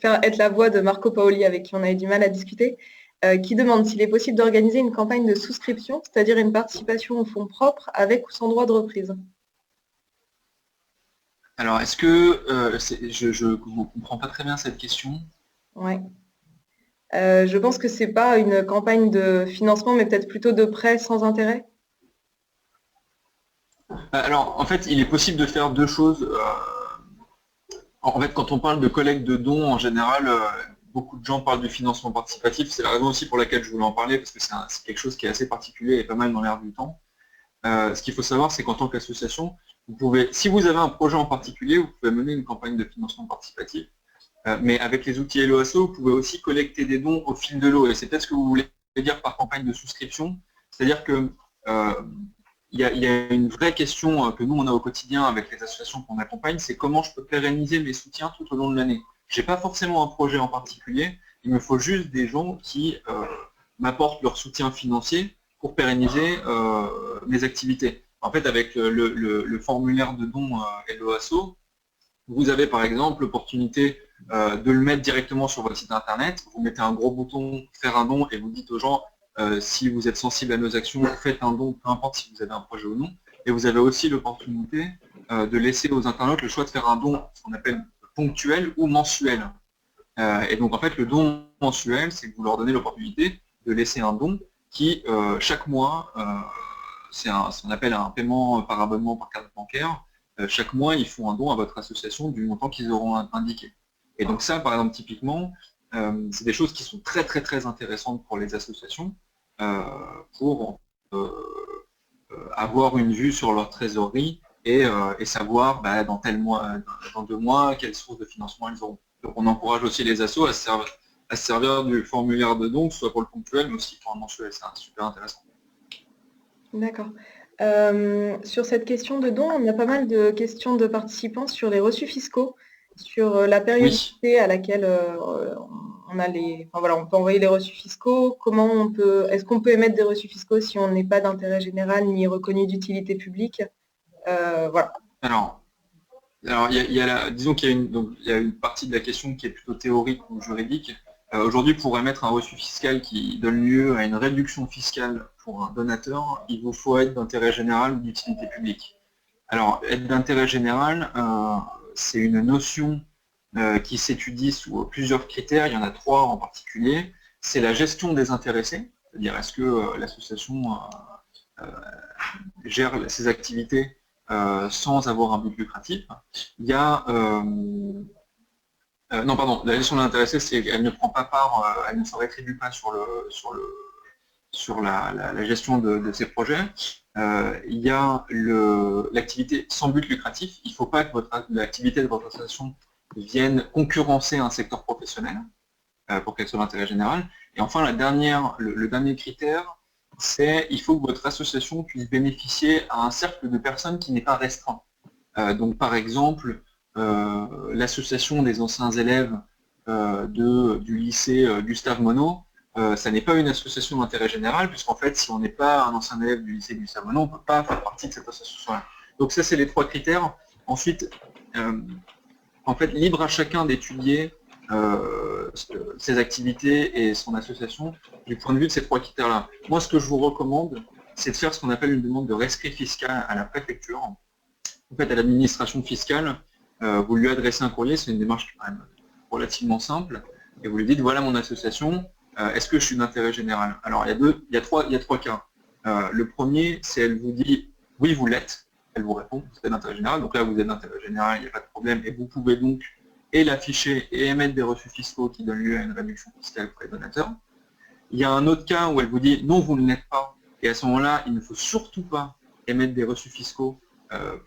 Speaker 3: faire être la voix de Marco Paoli avec qui on avait du mal à discuter, qui demande s'il est possible d'organiser une campagne de souscription, c'est-à-dire une participation aux fonds propres avec ou sans droit de reprise.
Speaker 1: Alors, est-ce que je ne comprends pas très bien cette question?
Speaker 3: Ouais. Je pense que c'est pas une campagne de financement, mais peut-être plutôt de prêt sans intérêt.
Speaker 1: Alors, en fait, il est possible de faire deux choses. En fait, quand on parle de collecte de dons, en général, beaucoup de gens parlent du financement participatif. C'est la raison aussi pour laquelle je voulais en parler, parce que c'est quelque chose qui est assez particulier et pas mal dans l'air du temps. Ce qu'il faut savoir, c'est qu'en tant qu'association, si vous avez un projet en particulier, vous pouvez mener une campagne de financement participatif. Mais avec les outils Hello Asso, vous pouvez aussi collecter des dons au fil de l'eau. Et c'est peut-être ce que vous voulez dire par campagne de souscription. C'est-à-dire que il y a une vraie question que nous on a au quotidien avec les associations qu'on accompagne, c'est comment je peux pérenniser mes soutiens tout au long de l'année. Je n'ai pas forcément un projet en particulier, il me faut juste des gens qui m'apportent leur soutien financier pour pérenniser mes activités. En fait, avec le formulaire de dons Hello Asso, vous avez par exemple l'opportunité de le mettre directement sur votre site internet. Vous mettez un gros bouton faire un don et vous dites aux gens si vous êtes sensible à nos actions, faites un don, peu importe si vous avez un projet ou non. Et vous avez aussi l'opportunité de laisser aux internautes le choix de faire un don, ce qu'on appelle ponctuel ou mensuel. Et donc en fait le don mensuel, c'est que vous leur donnez l'opportunité de laisser un don qui chaque mois, c'est ce qu'on appelle un paiement par abonnement par carte bancaire. Chaque mois, ils font un don à votre association du montant qu'ils auront indiqué. Et donc ça, par exemple, typiquement, c'est des choses qui sont très très très intéressantes pour les associations pour avoir une vue sur leur trésorerie et savoir dans tel mois, dans 2 mois, quelles sources de financement ils auront. Donc on encourage aussi les assos à se servir du formulaire de don, soit pour le ponctuel, mais aussi pour un mensuel. C'est super intéressant.
Speaker 3: D'accord. Sur cette question de don, on a pas mal de questions de participants sur les reçus fiscaux, sur la périodicité à laquelle on a on peut envoyer les reçus fiscaux. Est-ce qu'on peut émettre des reçus fiscaux si on n'est pas d'intérêt général ni reconnu d'utilité publique? Voilà.
Speaker 1: Alors, disons qu'il y a une partie de la question qui est plutôt théorique ou juridique. Aujourd'hui, pour émettre un reçu fiscal qui donne lieu à une réduction fiscale pour un donateur, il vous faut être d'intérêt général ou d'utilité publique. Alors, être d'intérêt général, c'est une notion qui s'étudie sous plusieurs critères. Il y en a 3 en particulier. C'est la gestion des intéressés, c'est-à-dire est-ce que l'association gère ses activités sans avoir un but lucratif. Il y a Non, pardon, la gestion de l'intéressé, c'est qu'elle ne prend pas part, elle ne se rétribue pas sur la gestion de ces projets. Il y a l'activité sans but lucratif. Il ne faut pas que l'activité de votre association vienne concurrencer un secteur professionnel pour qu'elle soit d'intérêt général. Et enfin, le dernier critère, c'est il faut que votre association puisse bénéficier à un cercle de personnes qui n'est pas restreint. Donc par exemple, l'association des anciens élèves du lycée Gustave Monod, ça n'est pas une association d'intérêt général, puisqu'en fait, si on n'est pas un ancien élève du lycée Gustave Monod, on ne peut pas faire partie de cette association-là. Donc ça, c'est les 3 critères. Ensuite, en fait, libre à chacun d'étudier ses activités et son association du point de vue de ces 3 critères-là. Moi, ce que je vous recommande, c'est de faire ce qu'on appelle une demande de rescrit fiscal à la préfecture. En fait, à l'administration fiscale, vous lui adressez un courrier, c'est une démarche quand même relativement simple, et vous lui dites, voilà mon association, est-ce que je suis d'intérêt général? Alors, il y a trois cas. Le premier, c'est elle vous dit, oui, vous l'êtes, elle vous répond, vous êtes d'intérêt général, donc là, vous êtes d'intérêt général, il n'y a pas de problème, et vous pouvez donc et l'afficher et émettre des reçus fiscaux qui donnent lieu à une réduction fiscale pour les donateurs. Il y a un autre cas où elle vous dit, non, vous ne l'êtes pas, et à ce moment-là, il ne faut surtout pas émettre des reçus fiscaux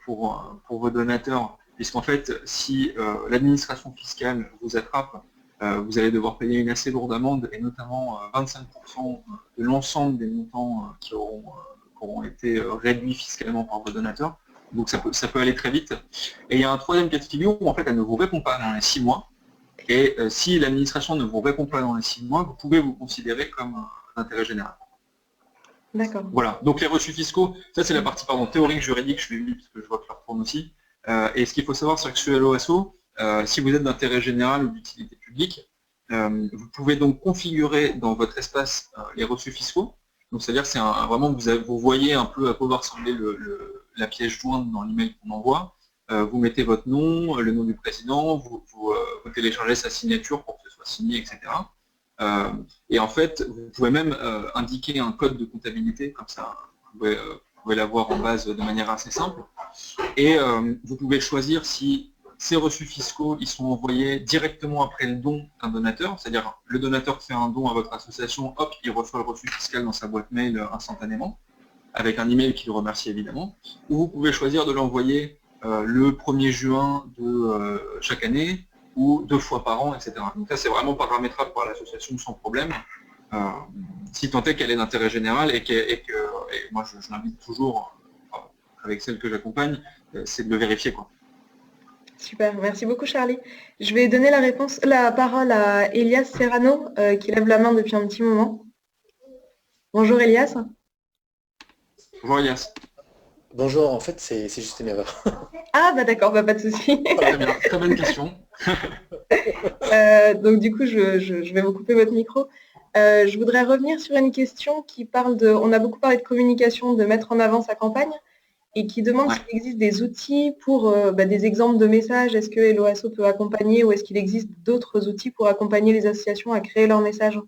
Speaker 1: pour vos donateurs, puisqu'en fait, si l'administration fiscale vous attrape, vous allez devoir payer une assez lourde amende, et notamment 25% de l'ensemble des montants qui auront été réduits fiscalement par vos donateurs. Donc ça peut aller très vite. Et il y a un troisième cas de figure où en fait elle ne vous répond pas dans les 6 mois. Et si l'administration ne vous répond pas dans les 6 mois, vous pouvez vous considérer comme d'intérêt général.
Speaker 3: D'accord.
Speaker 1: Voilà, donc les reçus fiscaux, ça c'est la partie théorique, juridique, je l'ai vu parce que je vois que je la retourne aussi. Et ce qu'il faut savoir, c'est que sur LOASO, si vous êtes d'intérêt général ou d'utilité publique, vous pouvez donc configurer dans votre espace les reçus fiscaux. Donc c'est-à-dire c'est vraiment vous voyez un peu à quoi va ressembler la pièce jointe dans l'email qu'on envoie. Vous mettez votre nom, le nom du président, vous téléchargez sa signature pour que ce soit signé, etc. Et en fait, vous pouvez même indiquer un code de comptabilité, comme ça, vous pouvez l'avoir en base de manière assez simple. Et vous pouvez choisir si ces reçus fiscaux ils sont envoyés directement après le don d'un donateur, c'est-à-dire le donateur fait un don à votre association, hop, il reçoit le reçu fiscal dans sa boîte mail instantanément, avec un email qui le remercie évidemment, ou vous pouvez choisir de l'envoyer le 1er juin de chaque année, ou 2 fois par an, etc. Donc ça c'est vraiment paramétrable par l'association sans problème, si tant est qu'elle est d'intérêt général et moi je l'invite toujours, avec celle que j'accompagne, c'est de le vérifier, quoi.
Speaker 3: Super, merci beaucoup Charlie. Je vais donner la parole à Elias Serrano qui lève la main depuis un petit moment. Bonjour Elias.
Speaker 1: Bonjour Elias.
Speaker 5: Bonjour, en fait c'est juste une erreur.
Speaker 3: Ah bah d'accord, bah, pas de souci.
Speaker 1: Très bien, très bonne question.
Speaker 3: Donc du coup je vais vous couper votre micro. Je voudrais revenir sur une question qui parle on a beaucoup parlé de communication, de mettre en avant sa campagne, et qui demande s'il existe des outils pour des exemples de messages. Est-ce que LOASO peut accompagner, ou est-ce qu'il existe d'autres outils pour accompagner les associations à créer leurs messages?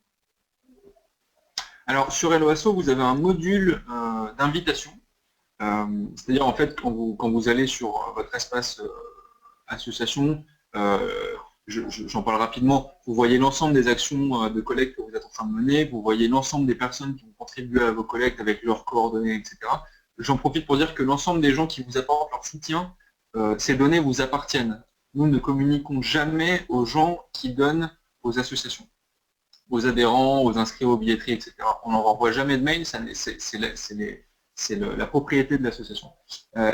Speaker 1: Alors sur LOASO, vous avez un module d'invitation. C'est-à-dire en fait quand vous allez sur votre espace association, j'en parle rapidement, vous voyez l'ensemble des actions de collecte que vous êtes en train de mener, vous voyez l'ensemble des personnes qui vont contribuer à vos collectes avec leurs coordonnées, etc. J'en profite pour dire que l'ensemble des gens qui vous apportent leur soutien, ces données vous appartiennent. Nous ne communiquons jamais aux gens qui donnent aux associations, aux adhérents, aux inscrits aux billetteries, etc. On n'en renvoie jamais de mail, c'est la propriété de l'association.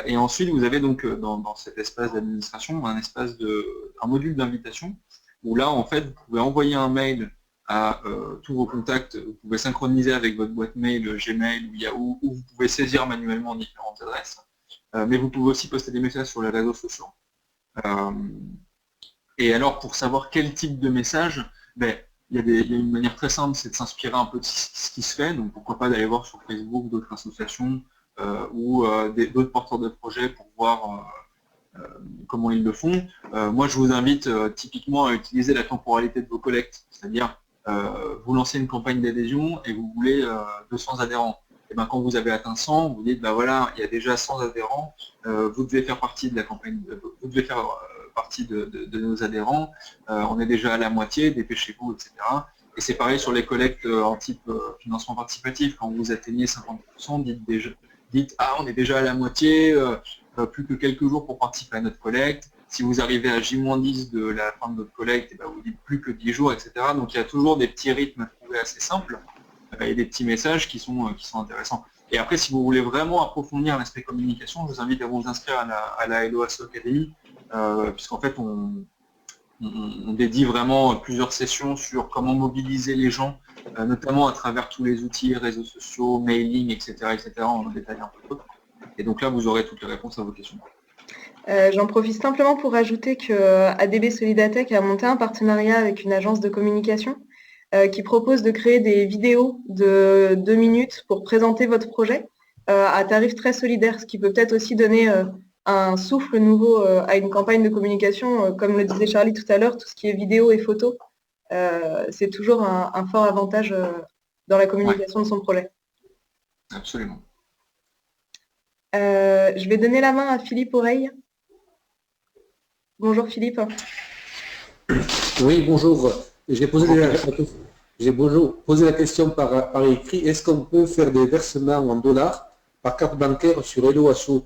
Speaker 1: Et ensuite, vous avez donc dans cet espace d'administration un module d'invitation où là, en fait, vous pouvez envoyer un mail à tous vos contacts, vous pouvez synchroniser avec votre boîte mail Gmail ou Yahoo, ou vous pouvez saisir manuellement différentes adresses, mais vous pouvez aussi poster des messages sur les réseaux sociaux. Et alors, pour savoir quel type de message, il y a une manière très simple, c'est de s'inspirer un peu de ce qui se fait, donc pourquoi pas d'aller voir sur Facebook d'autres associations ou d'autres porteurs de projets pour voir comment ils le font. Moi, je vous invite typiquement à utiliser la temporalité de vos collectes, c'est-à-dire vous lancez une campagne d'adhésion et vous voulez 200 adhérents. Et ben, quand vous avez atteint 100, vous dites, voilà, il y a déjà 100 adhérents, vous devez faire partie de la campagne, vous devez faire partie de nos adhérents, on est déjà à la moitié, dépêchez-vous, etc. Et c'est pareil sur les collectes en type financement participatif. Quand vous atteignez 50%, dites ah, on est déjà à la moitié, plus que quelques jours pour participer à notre collecte. Si vous arrivez à J-10 de la fin de votre collecte, vous dites plus que 10 jours, etc. Donc il y a toujours des petits rythmes à trouver assez simples et des petits messages qui sont intéressants. Et après, si vous voulez vraiment approfondir l'aspect communication, je vous invite à vous inscrire à la Hello Asso Academy, puisqu'en fait, on dédie vraiment plusieurs sessions sur comment mobiliser les gens, notamment à travers tous les outils, réseaux sociaux, mailing, etc., etc. On en détaille un peu. Et donc là, vous aurez toutes les réponses à vos questions.
Speaker 3: J'en profite simplement pour ajouter que ADB Solidatech a monté un partenariat avec une agence de communication qui propose de créer des vidéos de 2 minutes pour présenter votre projet à tarif très solidaire, ce qui peut peut-être aussi donner un souffle nouveau à une campagne de communication. Comme le disait Charlie tout à l'heure, tout ce qui est vidéo et photo, c'est toujours un fort avantage dans la communication de son projet.
Speaker 1: Absolument.
Speaker 3: Je vais donner la main à Philippe Oreille. Bonjour Philippe.
Speaker 6: Oui, bonjour. J'ai posé la question par écrit. Est-ce qu'on peut faire des versements en dollars par carte bancaire sur Hello Asso?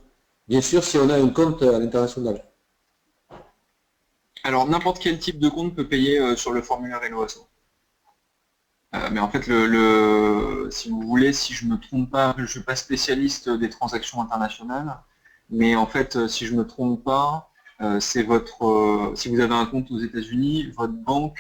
Speaker 6: Bien sûr, si on a un compte à l'international.
Speaker 1: Alors, n'importe quel type de compte peut payer sur le formulaire Hello Asso. Mais en fait, si vous voulez, si je ne me trompe pas, je ne suis pas spécialiste des transactions internationales, mais en fait, si je ne me trompe pas, c'est si vous avez un compte aux États-Unis, votre banque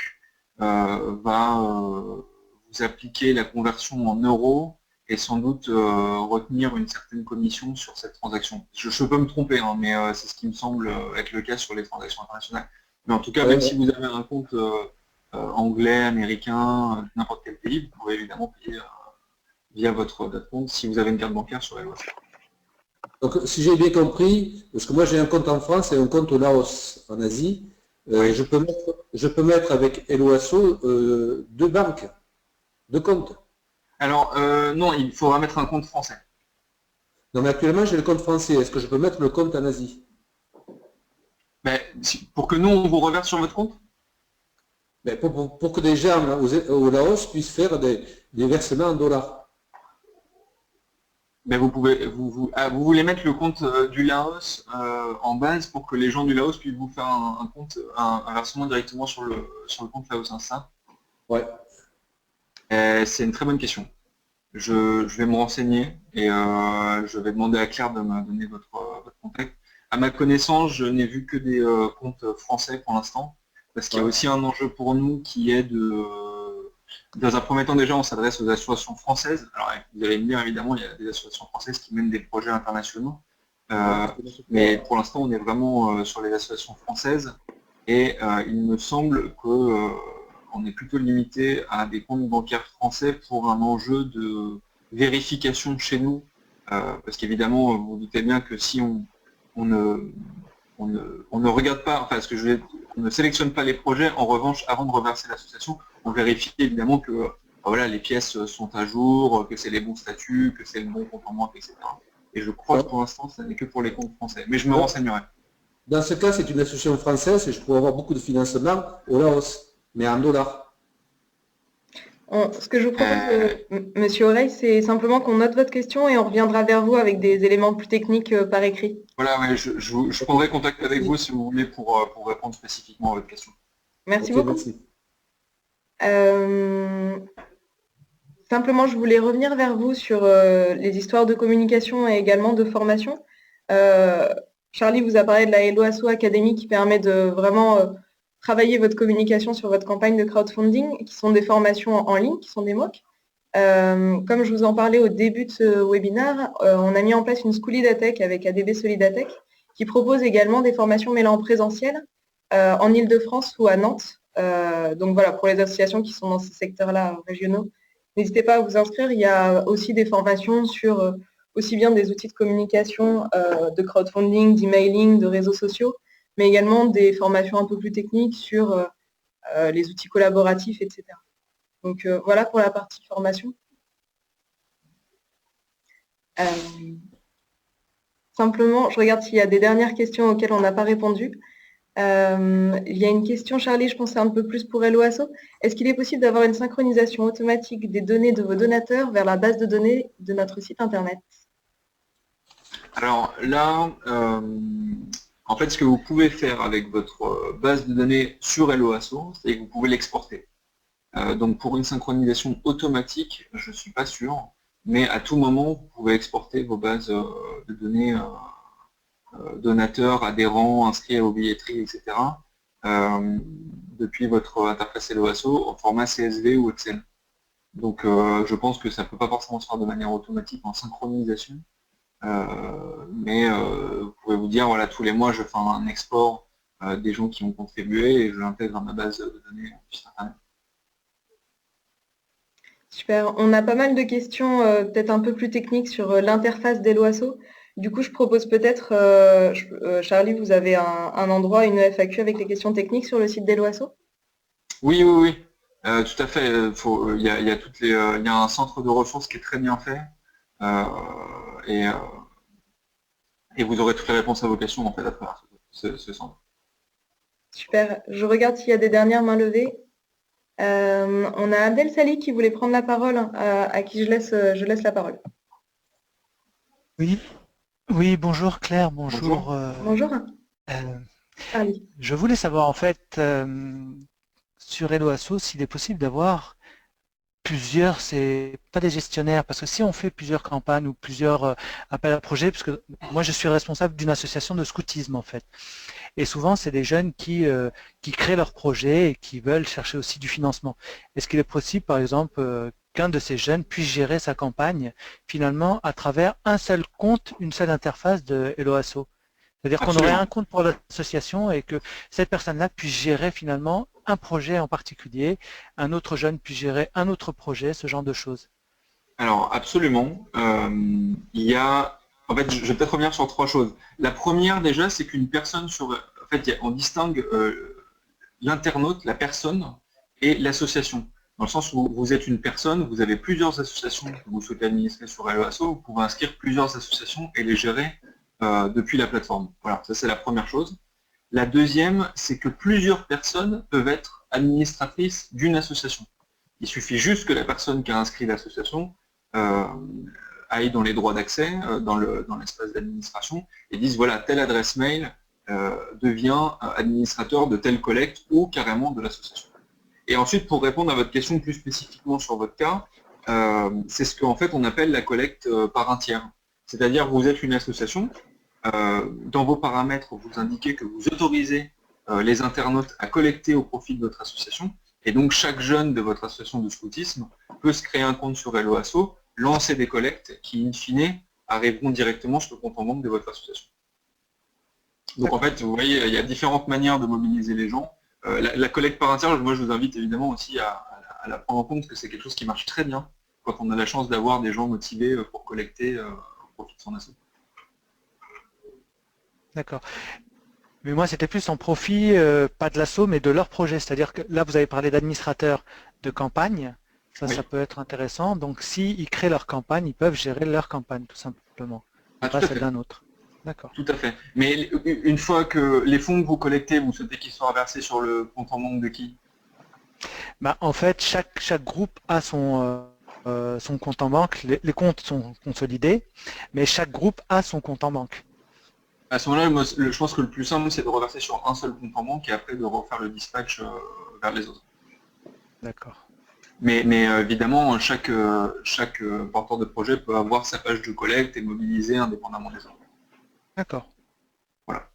Speaker 1: va vous appliquer la conversion en euros et sans doute retenir une certaine commission sur cette transaction. Je peux me tromper, hein, mais c'est ce qui me semble être le cas sur les transactions internationales. Mais en tout cas, même si vous avez un compte anglais, américain, n'importe quel pays, vous pouvez évidemment payer via votre compte si vous avez une carte bancaire sur Hello Asso.
Speaker 6: Donc, si j'ai bien compris, parce que moi j'ai un compte en France et un compte au Laos, en Asie,
Speaker 1: Oui.
Speaker 6: je peux mettre avec Hello Asso 2 banques, 2 comptes.
Speaker 1: Alors, non, il faudra mettre un compte français.
Speaker 6: Non, mais actuellement j'ai le compte français. Est-ce que je peux mettre le compte en Asie?
Speaker 1: Mais, pour que nous, on vous reverse sur votre compte?
Speaker 6: Mais pour que des gens au Laos puissent faire des versements en dollars.
Speaker 1: Ben vous voulez mettre le compte du Laos en base pour que les gens du Laos puissent vous faire un versement directement sur le compte laosien, ça?
Speaker 6: Ouais.
Speaker 1: C'est une très bonne question. Je vais me renseigner et je vais demander à Claire de me donner votre contact. À ma connaissance, je n'ai vu que des comptes français pour l'instant, parce qu'il y a aussi un enjeu pour nous qui est dans un premier temps déjà, on s'adresse aux associations françaises. Alors vous allez me dire, évidemment, il y a des associations françaises qui mènent des projets internationaux, mais pour l'instant, on est vraiment sur les associations françaises, et il me semble que on est plutôt limité à des comptes bancaires français pour un enjeu de vérification chez nous, parce qu'évidemment, vous vous doutez bien que si on ne regarde pas, enfin, on ne sélectionne pas les projets, en revanche, avant de reverser l'association, on vérifie évidemment que voilà, les pièces sont à jour, que c'est les bons statuts, que c'est le bon compte en banque, etc. Et je crois que pour l'instant, ça n'est que pour les comptes français. Mais je me renseignerai.
Speaker 6: Dans ce cas, c'est une association française et je pourrais avoir beaucoup de financement au Laos, mais en dollars.
Speaker 3: Ce que je vous propose, Monsieur Oreille, c'est simplement qu'on note votre question et on reviendra vers vous avec des éléments plus techniques par écrit.
Speaker 1: Voilà, ouais, je prendrai contact avec vous si vous voulez pour répondre spécifiquement à votre question.
Speaker 3: Merci
Speaker 6: Okay,
Speaker 3: beaucoup.
Speaker 6: merci.
Speaker 3: Simplement, je voulais revenir vers vous sur les histoires de communication et également de formation. Charlie vous a parlé de la Hello Asso Academy qui permet de vraiment travailler votre communication sur votre campagne de crowdfunding, qui sont des formations en ligne, qui sont des MOOC. Comme je vous en parlais au début de ce webinaire, on a mis en place une Solidatech avec ADB Solidatech qui propose également des formations mêlant en présentiel en Ile-de-France ou à Nantes. Donc voilà, pour les associations qui sont dans ces secteurs-là régionaux, n'hésitez pas à vous inscrire. Il y a aussi des formations sur aussi bien des outils de communication, de crowdfunding, d'emailing, de réseaux sociaux, mais également des formations un peu plus techniques sur les outils collaboratifs, etc. Donc voilà pour la partie formation. Simplement, je regarde s'il y a des dernières questions auxquelles on n'a pas répondu. Il y a une question, Charlie, je pense que c'est un peu plus pour Helloasso. Est-ce qu'il est possible d'avoir une synchronisation automatique des données de vos donateurs vers la base de données de notre site internet?
Speaker 1: Alors là, en fait, ce que vous pouvez faire avec votre base de données sur Helloasso, c'est que vous pouvez l'exporter. Donc pour une synchronisation automatique, je ne suis pas sûr, mais à tout moment, vous pouvez exporter vos bases de données donateurs, adhérents, inscrits à vos billetteries, etc. Depuis votre interface Helloasso en format CSV ou Excel. Donc je pense que ça ne peut pas forcément se faire de manière automatique en synchronisation, mais vous pouvez vous dire, voilà, tous les mois je fais un export des gens qui ont contribué et je l'intègre à ma base de données du site internet.
Speaker 3: Super. On a pas mal de questions, peut-être un peu plus techniques sur l'interface d'Helloasso. Du coup, je propose peut-être, Charlie, vous avez un endroit, une FAQ avec les questions techniques sur le site d'Helloasso?
Speaker 1: Oui, oui, oui. Tout à fait. Il y a il y a un centre de ressources qui est très bien fait. Et, et vous aurez toutes les réponses à vos questions en fait à travers ce centre.
Speaker 3: Super. Je regarde s'il y a des dernières mains levées. On a Abdel Sali qui voulait prendre la parole, à qui je laisse la parole.
Speaker 7: Oui, oui, bonjour Claire, bonjour.
Speaker 3: Bonjour. Ali.
Speaker 7: Je voulais savoir en fait sur Helloasso s'il est possible d'avoir plusieurs, c'est pas des gestionnaires, parce que si on fait plusieurs campagnes ou plusieurs appels à projets, parce que moi je suis responsable d'une association de scoutisme en fait, et souvent c'est des jeunes qui créent leur projet et qui veulent chercher aussi du financement. Est-ce qu'il est possible par exemple qu'un de ces jeunes puisse gérer sa campagne finalement à travers un seul compte, une seule interface de Helloasso? C'est-à-dire qu'on aurait un compte pour l'association et que cette personne-là puisse gérer finalement un projet en particulier, un autre jeune puisse gérer un autre projet, ce genre de choses.
Speaker 1: Alors absolument. En fait, je vais peut-être revenir sur trois choses. La première déjà, c'est qu'une personne en fait, on distingue l'internaute, la personne, et l'association. Dans le sens où vous êtes une personne, vous avez plusieurs associations que vous souhaitez administrer sur Helloasso, vous pouvez inscrire plusieurs associations et les gérer depuis la plateforme. Voilà, ça c'est la première chose. La deuxième, c'est que plusieurs personnes peuvent être administratrices d'une association. Il suffit juste que la personne qui a inscrit l'association aille dans les droits d'accès, dans l'espace d'administration, et dise voilà, telle adresse mail devient administrateur de telle collecte ou carrément de l'association. Et ensuite, pour répondre à votre question plus spécifiquement sur votre cas, c'est ce qu'en fait on appelle la collecte par un tiers. C'est-à-dire vous êtes une association, dans vos paramètres, vous indiquez que vous autorisez les internautes à collecter au profit de votre association, et donc chaque jeune de votre association de scoutisme peut se créer un compte sur Helloasso, lancer des collectes qui, in fine, arriveront directement sur le compte en banque de votre association. Donc en fait, vous voyez, il y a différentes manières de mobiliser les gens. La collecte par un tiers, moi je vous invite évidemment aussi à la prendre en compte, parce que c'est quelque chose qui marche très bien quand on a la chance d'avoir des gens motivés pour collecter au profit de son association. D'accord.
Speaker 7: Mais moi, c'était plus en profit, pas de l'asso, mais de leur projet. C'est-à-dire que là, vous avez parlé d'administrateurs de campagne. Ça, oui, ça peut être intéressant. Donc, s'ils créent leur campagne, ils peuvent gérer leur campagne, tout simplement. Pas celle d'un autre. D'accord.
Speaker 1: Tout à fait. Mais une fois que les fonds que vous collectez, vous souhaitez qu'ils soient versés sur le compte en banque de qui?
Speaker 7: Bah, en fait, chaque groupe a son compte en banque. Les comptes sont consolidés, mais chaque groupe a son compte en banque.
Speaker 1: À ce moment-là, je pense que le plus simple, c'est de reverser sur un seul compte en banque et après de refaire le dispatch vers les autres.
Speaker 7: D'accord.
Speaker 1: Mais évidemment, chaque porteur de projet peut avoir sa page de collecte et mobiliser indépendamment des autres.
Speaker 7: D'accord.
Speaker 1: Voilà.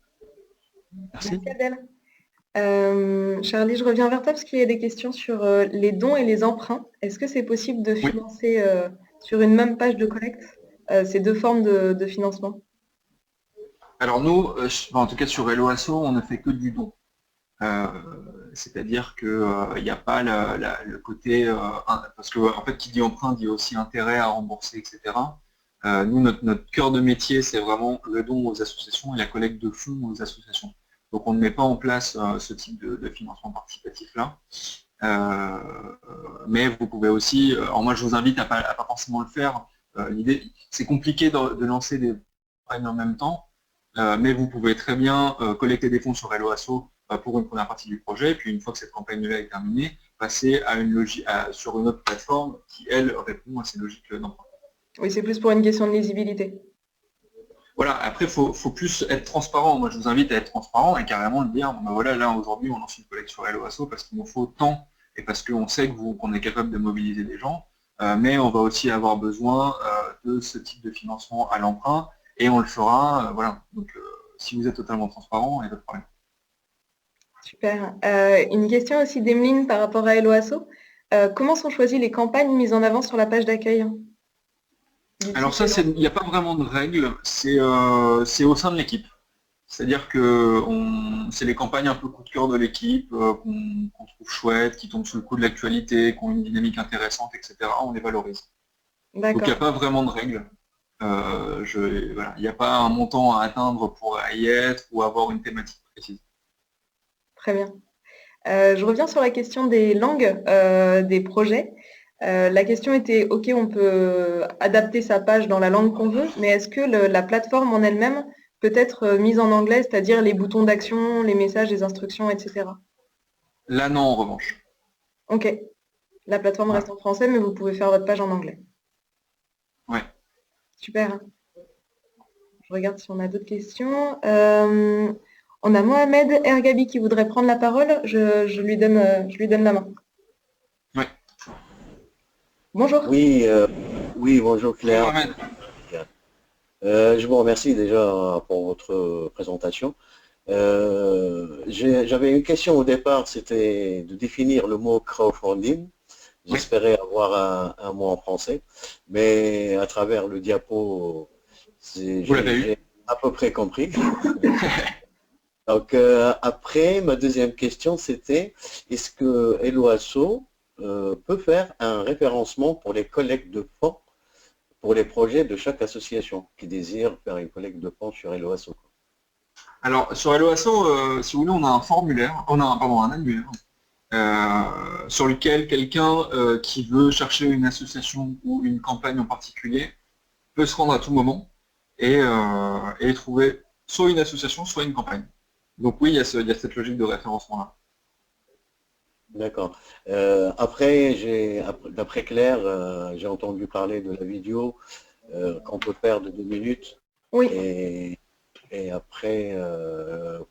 Speaker 7: Merci.
Speaker 3: Merci Adèle. Charlie, je reviens vers toi parce qu'il y a des questions sur les dons et les emprunts. Est-ce que c'est possible de financer sur une même page de collecte ces deux formes de financement?
Speaker 1: Alors nous, en tout cas sur Helloasso, on ne fait que du don. C'est-à-dire qu'il n'y a pas le côté... parce que en fait, qui dit emprunt dit aussi intérêt à rembourser, etc. Nous, notre cœur de métier, c'est vraiment le don aux associations et la collecte de fonds aux associations. Donc on ne met pas en place ce type de financement participatif-là. Mais vous pouvez aussi... alors moi, je vous invite à pas forcément le faire. L'idée, c'est compliqué de lancer des campagnes en même temps. mais vous pouvez très bien collecter des fonds sur Helloasso pour une première partie du projet, puis une fois que cette campagne-là est terminée, passer à une sur une autre plateforme qui, elle, répond à ces logiques d'emprunt.
Speaker 3: Oui, c'est plus pour une question de lisibilité.
Speaker 1: Voilà, après, il faut plus être transparent. Moi, je vous invite à être transparent et carrément de dire, ben voilà, là, aujourd'hui, on lance une collecte sur Helloasso parce qu'il nous faut tant et parce qu'on sait qu'on est capable de mobiliser des gens, mais on va aussi avoir besoin de ce type de financement à l'emprunt et on le fera, voilà. Donc, si vous êtes totalement transparent, il n'y a pas de problème.
Speaker 3: Super. Une question aussi d'Emeline par rapport à Helloasso. Comment sont choisies les campagnes mises en avant sur la page d'accueil?
Speaker 1: Alors ça, il n'y a pas vraiment de règle, c'est au sein de l'équipe. C'est-à-dire que c'est les campagnes un peu coup de cœur de l'équipe, qu'on trouve chouettes, qui tombent sous le coup de l'actualité, qui ont une dynamique intéressante, etc. On les valorise. Donc il n'y a pas vraiment de règle. Voilà, il n'y a pas un montant à atteindre pour y être ou avoir une thématique précise.
Speaker 3: Très bien. Je reviens sur la question des langues des projets. La question était, ok, on peut adapter sa page dans la langue qu'on veut, mais est-ce que la plateforme en elle-même peut être mise en anglais, c'est-à-dire les boutons d'action, les messages, les instructions, etc.
Speaker 1: Là, non, en revanche.
Speaker 3: Ok. La plateforme reste en français, mais vous pouvez faire votre page en anglais.
Speaker 1: Ouais.
Speaker 3: Super. Je regarde si on a d'autres questions. On a Mohamed Ergabi qui voudrait prendre la parole. Je lui donne la main.
Speaker 1: Ouais.
Speaker 3: Bonjour.
Speaker 8: Oui, bonjour Claire.
Speaker 1: Bonjour, Mohamed.
Speaker 8: Je vous remercie déjà pour votre présentation. J'avais une question au départ, c'était de définir le mot crowdfunding. J'espérais avoir un mot en français, mais à travers le diapo, j'ai à peu près compris. Donc après, ma deuxième question, c'était est-ce que Helloasso peut faire un référencement pour les collectes de fonds pour les projets de chaque association qui désire faire une collecte de fonds sur Helloasso?
Speaker 1: Alors, sur Helloasso, si vous voulez, on a un formulaire, un annuaire, sur lequel quelqu'un qui veut chercher une association ou une campagne en particulier peut se rendre à tout moment et trouver soit une association, soit une campagne. Donc oui, il y a cette logique de référencement-là.
Speaker 8: D'accord. Après, d'après Claire, j'ai entendu parler de la vidéo qu'on peut faire de 2 minutes.
Speaker 3: Oui.
Speaker 8: Et après,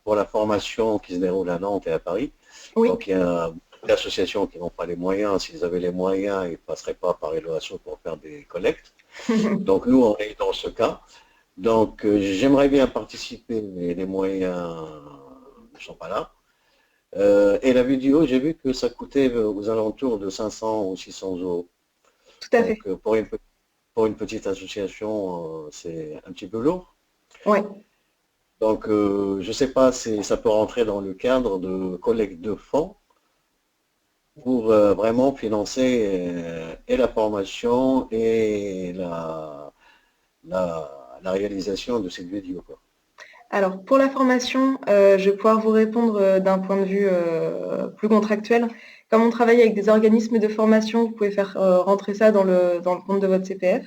Speaker 8: pour la formation qui se déroule à Nantes et à Paris,
Speaker 3: oui.
Speaker 8: Donc il y a des associations qui n'ont pas les moyens. S'ils avaient les moyens, ils ne passeraient pas par Helloasso pour faire des collectes. Donc nous, on est dans ce cas. Donc j'aimerais bien participer, mais les moyens ne sont pas là. Et la vidéo, j'ai vu que ça coûtait aux alentours de 500 ou 600 euros.
Speaker 3: Tout à fait.
Speaker 8: Donc, pour une petite association, c'est un petit peu lourd.
Speaker 3: Oui.
Speaker 8: Donc, je ne sais pas si ça peut rentrer dans le cadre de collecte de fonds pour vraiment financer et la formation et la réalisation de cette vidéo, quoi.
Speaker 3: Alors, pour la formation, je vais pouvoir vous répondre d'un point de vue plus contractuel. Comme on travaille avec des organismes de formation, vous pouvez faire rentrer ça dans le compte de votre CPF.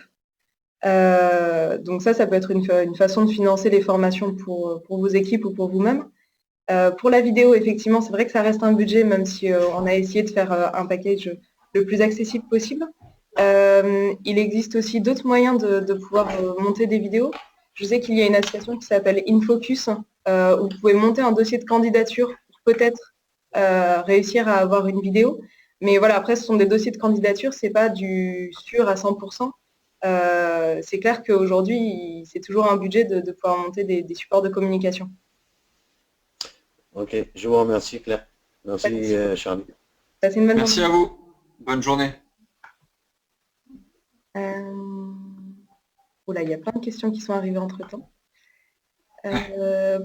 Speaker 3: Donc ça peut être une façon de financer les formations pour vos équipes ou pour vous-même. Pour la vidéo, effectivement, c'est vrai que ça reste un budget, même si on a essayé de faire un package le plus accessible possible. Il existe aussi d'autres moyens de pouvoir monter des vidéos. Je sais qu'il y a une association qui s'appelle InFocus, où vous pouvez monter un dossier de candidature pour peut-être réussir à avoir une vidéo. Mais voilà, après, ce sont des dossiers de candidature, c'est pas du sûr à 100%. C'est clair qu'aujourd'hui, c'est toujours un budget de pouvoir monter des supports de communication.
Speaker 8: Ok, je vous remercie Claire. Merci Charlie.
Speaker 3: Passez une bonne
Speaker 1: Merci
Speaker 3: journée.
Speaker 1: à vous. Bonne journée.
Speaker 3: Oula, il y a plein de questions qui sont arrivées entre-temps.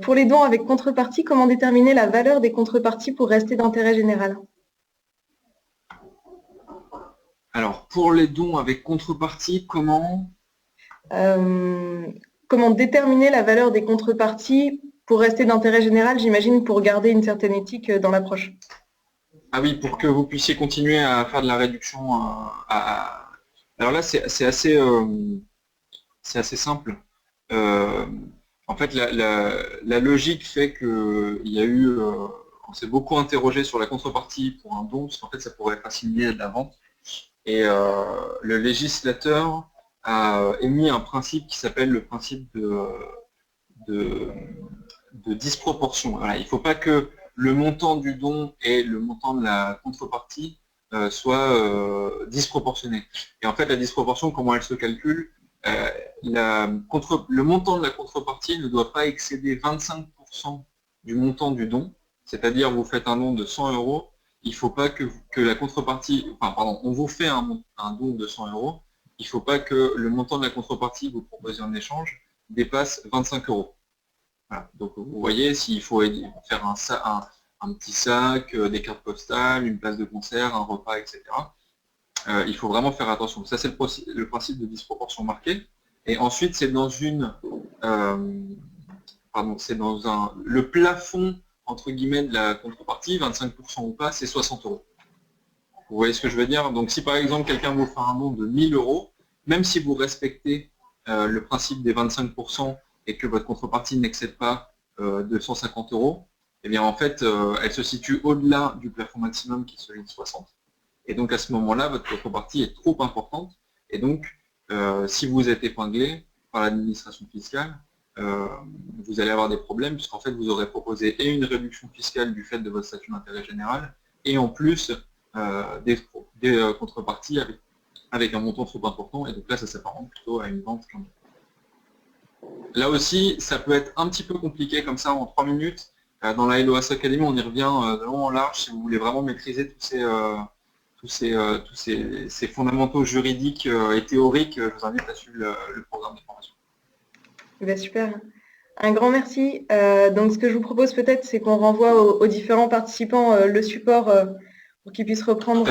Speaker 3: Pour les dons avec contrepartie, comment déterminer la valeur des contreparties pour rester d'intérêt général?
Speaker 1: Alors, pour les dons avec contrepartie, comment
Speaker 3: déterminer la valeur des contreparties pour rester d'intérêt général, j'imagine, pour garder une certaine éthique dans l'approche.
Speaker 1: Ah oui, pour que vous puissiez continuer à faire de la réduction. Alors là, c'est assez simple. En fait, la logique fait que il y a eu, on s'est beaucoup interrogé sur la contrepartie pour un don, parce qu'en fait, ça pourrait être assimilé à de la vente. Et le législateur a émis un principe qui s'appelle le principe de disproportion. Voilà, il ne faut pas que le montant du don et le montant de la contrepartie soient disproportionnés. Et en fait, la disproportion, comment elle se calcule? Le montant de la contrepartie ne doit pas excéder 25% du montant du don, c'est-à-dire vous faites un don de 100 euros, il ne faut pas que la contrepartie, enfin pardon, on vous fait un don de 100 euros, il ne faut pas que le montant de la contrepartie que vous proposez en échange dépasse 25 euros. Voilà. Donc vous voyez, s'il faut faire un petit sac, des cartes postales, une place de concert, un repas, etc. Il faut vraiment faire attention. Ça, c'est le principe de disproportion marquée. Et ensuite, c'est dans le plafond, entre guillemets, de la contrepartie, 25% ou pas, c'est 60 euros. Vous voyez ce que je veux dire? Donc si par exemple, quelqu'un vous fait un don de 1000 euros, même si vous respectez le principe des 25% et que votre contrepartie n'excède pas 250 euros, eh bien en fait, elle se situe au-delà du plafond maximum qui est celui de 60. Et donc à ce moment-là, votre contrepartie est trop importante. Et donc, si vous êtes épinglé par l'administration fiscale, vous allez avoir des problèmes, puisqu'en fait, vous aurez proposé et une réduction fiscale du fait de votre statut d'intérêt général, et en plus des contreparties avec un montant trop important. Et donc là, ça s'apparente plutôt à une vente. Là aussi, ça peut être un petit peu compliqué comme ça en 3 minutes. Dans la LOAS Academy, on y revient de long en large si vous voulez vraiment maîtriser tous ces fondamentaux juridiques et théoriques. Je vous invite à suivre le programme de formation.
Speaker 3: Super. Un grand merci. Donc ce que je vous propose peut-être, c'est qu'on renvoie aux différents participants le support pour qu'ils puissent reprendre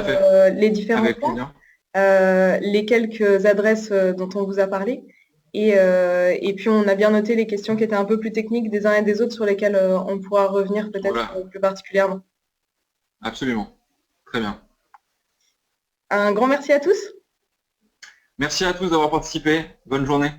Speaker 3: les différents points, les quelques adresses dont on vous a parlé. Et puis on a bien noté les questions qui étaient un peu plus techniques des uns et des autres sur lesquelles on pourra revenir peut-être plus particulièrement.
Speaker 1: Absolument. Très bien.
Speaker 3: Un grand merci à tous.
Speaker 1: Merci à tous d'avoir participé. Bonne journée.